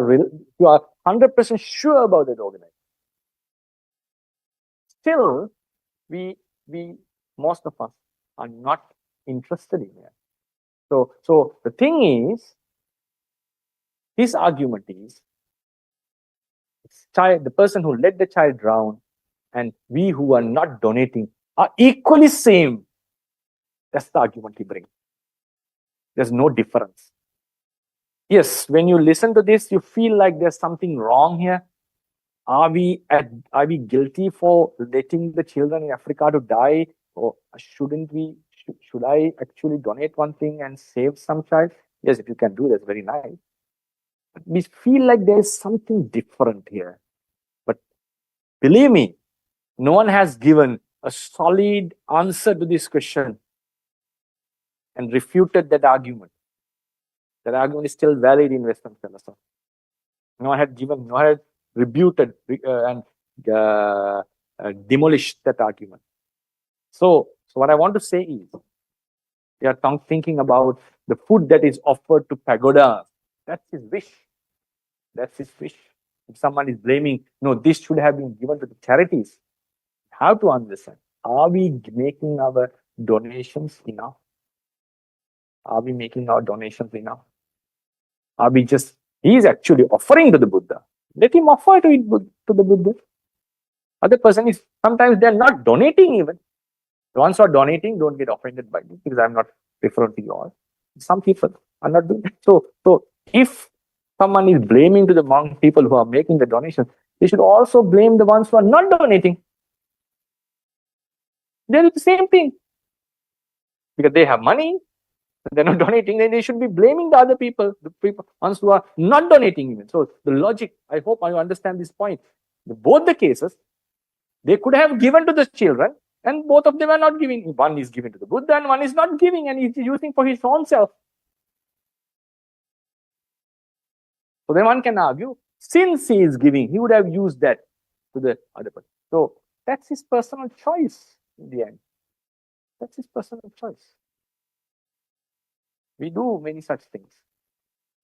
100% sure about that organization, still most of us are not interested in it. So the thing is, his argument is, the person who let the child drown and we who are not donating are equally same. That's the argument he brings. There's no difference. Yes, when you listen to this, you feel like there's something wrong here. Are we guilty for letting the children in Africa to die? Or shouldn't we? Should I actually donate one thing and save some child? Yes, if you can do that, very nice. But we feel like there is something different here. But believe me, no one has given a solid answer to this question and refuted that argument. That argument is still valid in Western philosophy. No one had rebutted and demolished that argument. So what I want to say is, we are thinking about the food that is offered to pagodas. That's his wish. That's his wish. If someone is blaming, no, this should have been given to the charities. How to understand? Are we making our donations enough? Are we making our donations enough? Are we he is actually offering to the Buddha. Let him offer to the Buddha. Other person is, sometimes they're not donating even. The ones who are donating, don't get offended by me because I'm not referring to you all. Some people are not doing that. So if someone is blaming to the monk people who are making the donations, they should also blame the ones who are not donating. They do the same thing. Because they have money, they're not donating, then they should be blaming the other people, ones who are not donating even. So the logic, I hope I understand this point. Both the cases, they could have given to the children, and both of them are not giving. One is giving to the Buddha and one is not giving, and he's using for his own self. So then one can argue, since he is giving, he would have used that to the other person. So that's his personal choice in the end. That's his personal choice. We do many such things.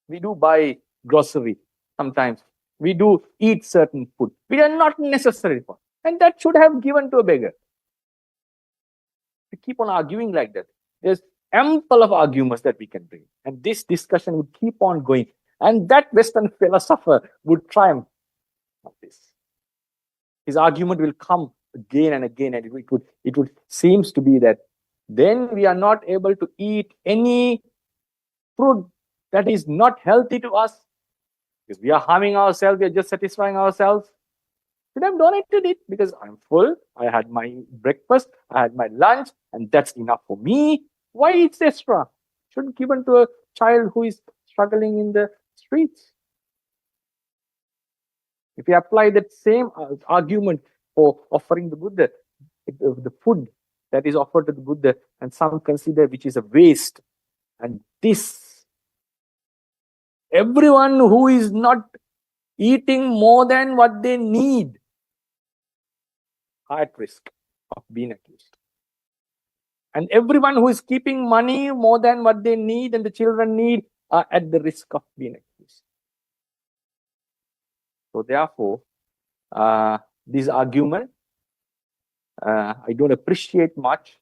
We do buy grocery sometimes. We do eat certain food. We are not necessary for. And that should have given to a beggar. We keep on arguing like that. There's ample of arguments that we can bring. And this discussion would keep on going. And that Western philosopher would triumph of this. His argument will come again and again. And it would seems to be that then we are not able to eat any fruit that is not healthy to us. Because we are harming ourselves. We are just satisfying ourselves. Should have donated it because I'm full. I had my breakfast, I had my lunch, and that's enough for me. Why it's extra? Should given to a child who is struggling in the streets. If you apply that same argument for offering the Buddha, the food that is offered to the Buddha, and some consider which is a waste, and this, everyone who is not eating more than what they need are at risk of being accused. And everyone who is keeping money more than what they need and the children need are at the risk of being accused. So therefore, this argument, I don't appreciate much.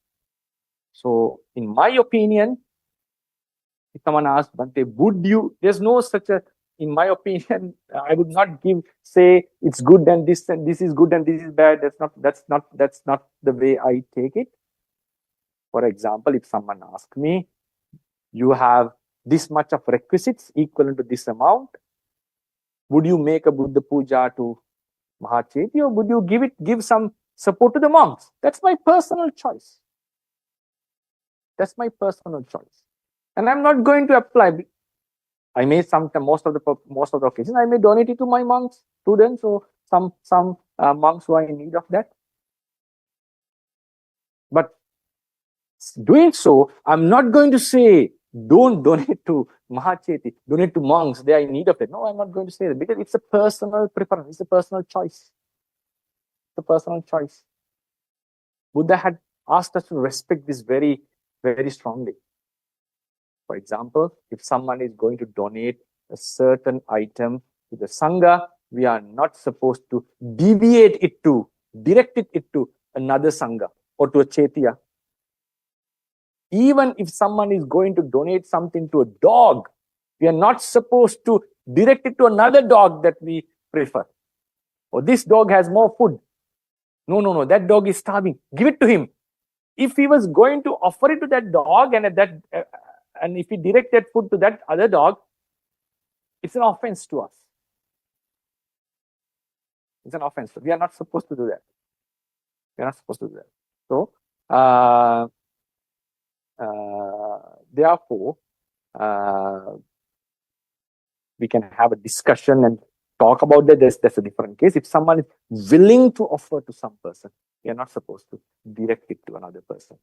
So in my opinion, if someone asks, Bhante, would you, there's no such a, in my opinion, I would not say it's good and this is good and this is bad. That's not the way I take it. For example, if someone asks me, you have this much of requisites equivalent to this amount, would you make a Buddha puja to Mahacheti, or would you give some support to the monks? That's my personal choice. That's my personal choice. And I'm not going to apply. I may most of the occasions, I may donate it to my monks, students, or some monks who are in need of that. But doing so, I'm not going to say, don't donate to Mahacheti, donate to monks, they are in need of it. No, I'm not going to say that, because it's a personal preference, it's a personal choice. It's a personal choice. Buddha had asked us to respect this very, very strongly. For example, if someone is going to donate a certain item to the Sangha, we are not supposed to deviate it to, direct it to another Sangha or to a Chetya. Even if someone is going to donate something to a dog, we are not supposed to direct it to another dog that we prefer. Or this dog has more food. No, that dog is starving. Give it to him. If he was going to offer it to that dog, and if he direct that food to that other dog, it's an offense to us. It's an offense. We are not supposed to do that. We are not supposed to do that. So, therefore, we can have a discussion and talk about that. That's a different case. If someone is willing to offer to some person, we are not supposed to direct it to another person.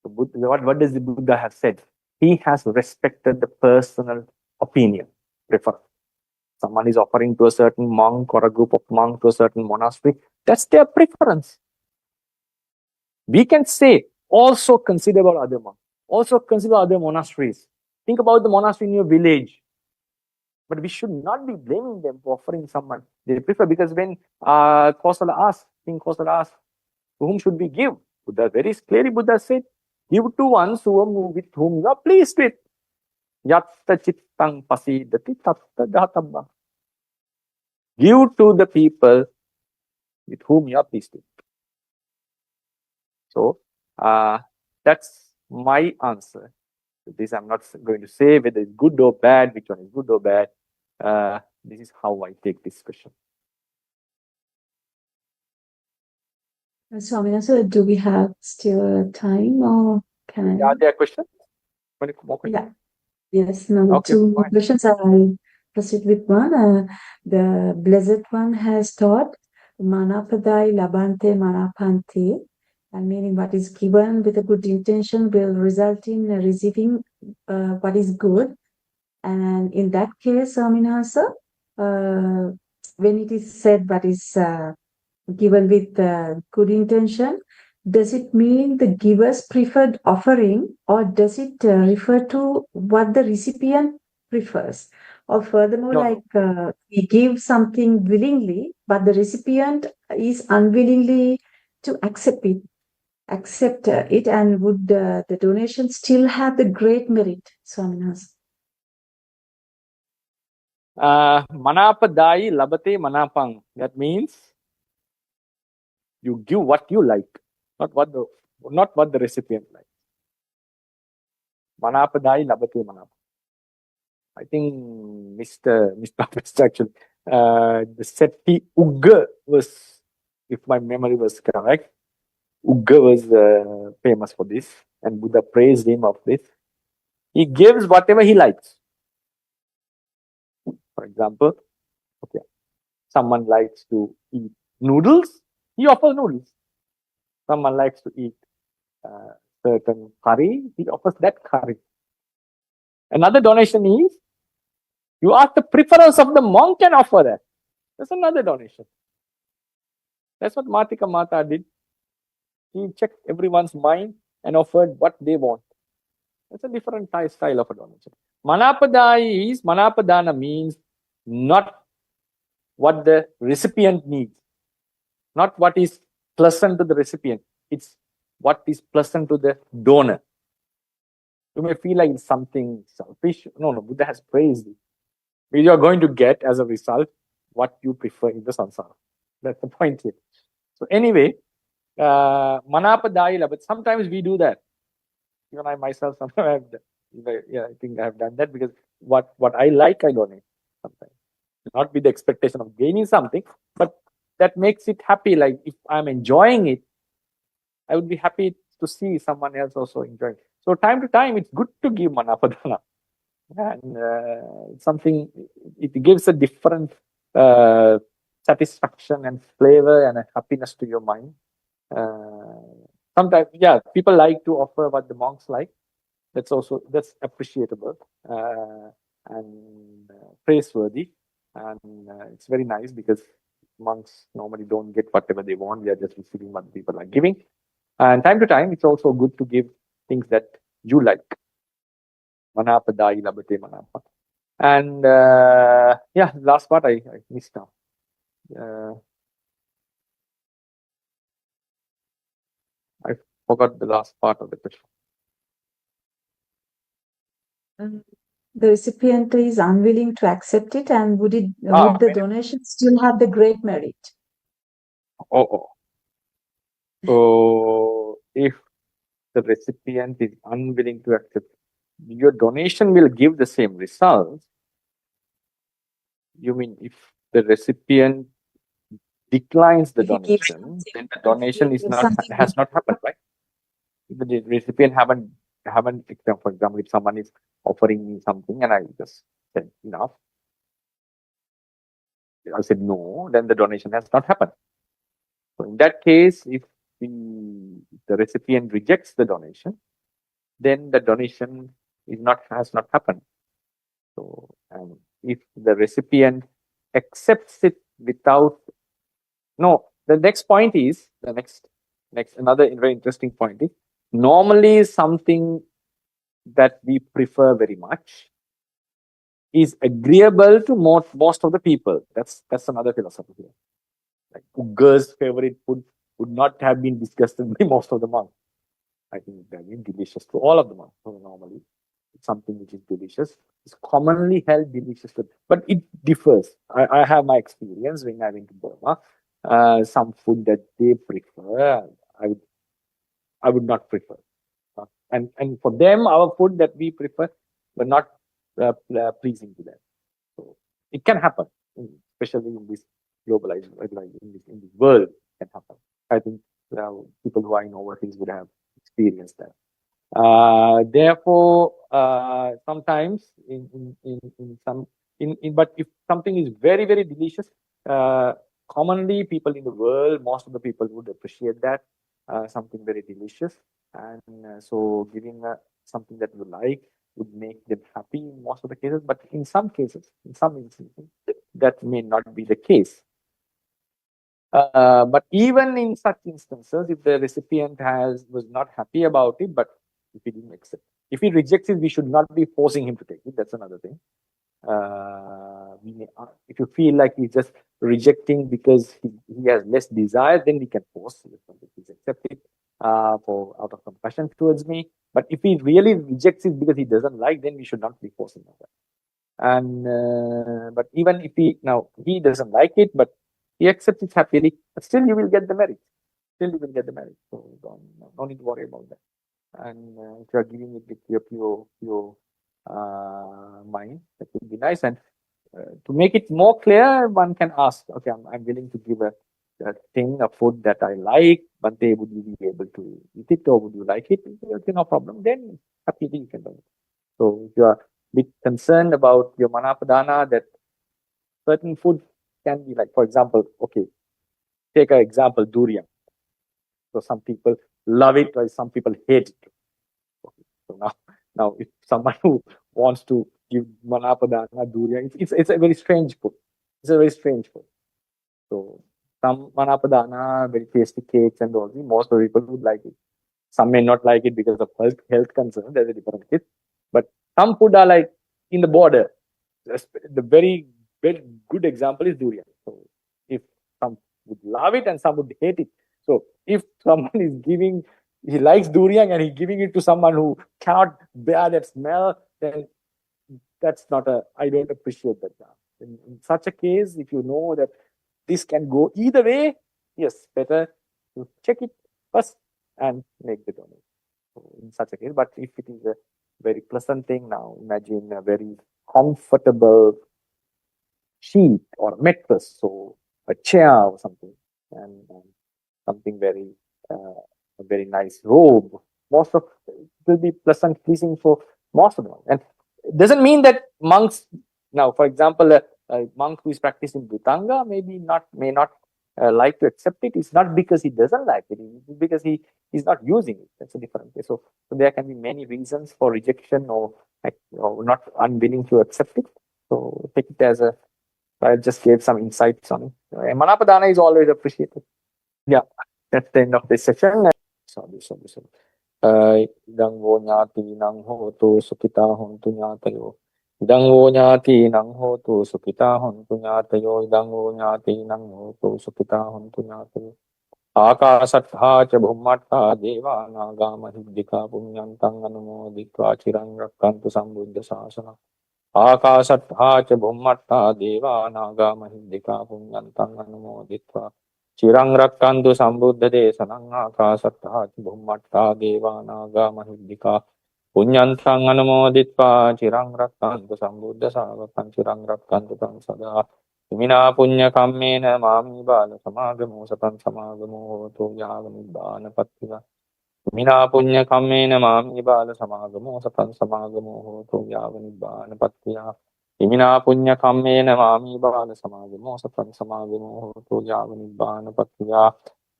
So what does the Buddha have said? He has respected the personal opinion. Someone is offering to a certain monk or a group of monks to a certain monastery. That's their preference. We can say, also consider about other monks. Also consider other monasteries. Think about the monastery in your village. But we should not be blaming them for offering someone they prefer, because when King Kosala asked, to whom should we give? Buddha very clearly said, give to ones with whom you are pleased with. Yatta chittang pasidati tatta dhatabba. Give to the people with whom you are pleased with. So, that's my answer to this. I'm not going to say whether it's good or bad, which one is good or bad. This is how I take this question. Swamina, so do we have still time, or can I? Are there questions? More questions? Yeah. Yes, no, Okay, two fine. questions. I'll proceed with one. The Blessed One has taught, Manapadai labante manapanti, and meaning what is given with a good intention will result in receiving what is good. And in that case, Swaminasa, when it is said what is given with good intention, does it mean the giver's preferred offering, or does it refer to what the recipient prefers? Or furthermore, we give something willingly, but the recipient is unwillingly to accept it, and would the donation still have the great merit, Swaminas? Manapadai labate manapang. That means you give what you like, not what the recipient likes. Manapadai labate manapang. I think Mr. actually, the Seti Ugga was, if my memory was correct, Ugga was famous for this, and Buddha praised him of this. He gives whatever he likes. For example, Someone likes to eat noodles, he offers noodles. Someone likes to eat certain curry, he offers that curry. Another donation is, you ask the preference of the monk and offer that. That's another donation. That's what Matika Mata did. He checked everyone's mind and offered what they want. That's a different style of a donation. Manapadana means not what the recipient needs, not what is pleasant to the recipient. It's what is pleasant to the donor. You may feel like it's something selfish. No, Buddha has praised it. You are going to get as a result what you prefer in the samsara. That's the point here. So anyway, Manapadayila, but sometimes we do that. Even I myself sometimes I think I have done that, because what I like, I donate sometimes. Not with the expectation of gaining something, but that makes it happy. Like if I'm enjoying it, I would be happy to see someone else also enjoying it. So time to time, it's good to give Manapadana. And something, it gives a different satisfaction and flavor and a happiness to your mind. Sometimes, yeah, people like to offer what the monks like. That's appreciable and praiseworthy. And it's very nice, because monks normally don't get whatever they want. They are just receiving what people are giving. And time to time, it's also good to give things that you like. Manapadai labate manapa. And yeah, last part I missed out. I forgot the last part of the question. The recipient is unwilling to accept it, and would the donation still have the great merit? So if the recipient is unwilling to accept, your donation will give the same results. You mean if the recipient declines the donation, then the donation has not happened, right? If the recipient haven't, for example, if someone is offering me something and I just said enough, I said no, then the donation has not happened. So in that case, if the recipient rejects the donation, then the donation has not happened. So, and if the recipient accepts it without, the next point is, another very interesting point is, normally something that we prefer very much is agreeable to most of the people. That's another philosophy here. Like Ugga's favorite food would not have been disgusted by most of the monks. I think it has been delicious to all of the monks. So normally, it's something which is delicious. It's commonly held delicious, but it differs. I have my experience when I went to Burma. Some food that they prefer, I would not prefer. And for them, our food that we prefer were not pleasing to them. So it can happen, especially in this globalized, in this world, it can happen. I think people who are in overseas would have experienced that. Therefore, sometimes but if something is very, very delicious, commonly people in the world, most of the people would appreciate that, something very delicious. And so giving something that you like would make them happy in most of the cases. But in some cases, in some instances, that may not be the case. But even in such instances, if the recipient was not happy about it, but if he didn't accept, if he rejects it, we should not be forcing him to take it. That's another thing. If you feel like he's just rejecting because he has less desire, then we can force him to accept it out of compassion towards me. But if he really rejects it because he doesn't like, then we should not be forcing him that. And but even if he doesn't like it, but he accepts it happily, but still you will get the merit. So don't need to worry about that. And if you are giving it with your pure mind, that would be nice. And to make it more clear, one can ask, okay, I'm willing to give a food that I like, but would you be able to eat it, or would you like it? Okay, no problem. Then happily you can do it. So if you are a bit concerned about your manapadana, that certain food can be like, for example, okay, take an example, durian. So some people love it, or some people hate it. Okay. So now if someone who wants to give manapadana durian, it's a very strange food. It's a very strange food. So some manapadana, very tasty cakes and all. Most of the people would like it. Some may not like it because of health concerns. There's a different case. But some food are like in the border. The very good example is durian. So if some would love it and some would hate it. So if someone is giving, he likes durian and he's giving it to someone who cannot bear that smell, then that's not I don't appreciate that. In such a case, if you know that this can go either way, yes, better to check it first and make the donation. So in such a case, but if it is a very pleasant thing, now imagine a very comfortable sheet or mattress, so a chair or something, and something very a very nice robe. Most of it will be pleasant, pleasing for most of them. And it doesn't mean that monks now, for example, a monk who is practicing Bhutanga may not like to accept it. It's not because he doesn't like it, it's because he is not using it. That's a different case. So there can be many reasons for rejection or not unwilling to accept it. So take it as I just gave some insights on it. Manapadana is always appreciated. Yeah, that's the end of this session. Sorry. Idang wo nyati nang hotu sukita hontu nyatayo. Idang wo nyati nang hotu sukita hontu nyatayo. Idang wo nyati nang hotu sukita hontu nyatayo. Akasattha ca bhummattha deva naga mahiddhika punyantang anumoditva chirang rakkantu sambuddha sasanang. Akasattha ca bhummattha deva naga mahiddhika punyantang anumoditva Chirang rakkantu sambuddha desanang. Akasattha ca bhummattha deva naga mahiddhika punyantang anumoditva chirang rakkantu sambuddha savakang chirang rakkantu tang sada Imina punya kammena mami bala samagamo satan samagamo hotu yaga nibbana pattiga Imina punya kammena mami bala samagamo satan samagamo hotu yaga nibbana pattiga Imina punya kammena mami bala samagamo satan samagamo hotu yaga nibbana pattiga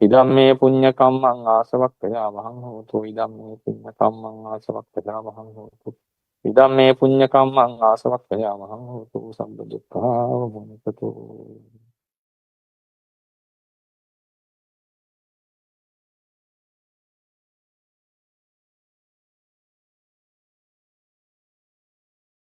Idamme punya kammang asavakkaya vahang hotu idamme punya kammang asavakkaya vahang hotu Idamme punya kammang asavakkaya vahang hotu sambuddha Vinicchaya.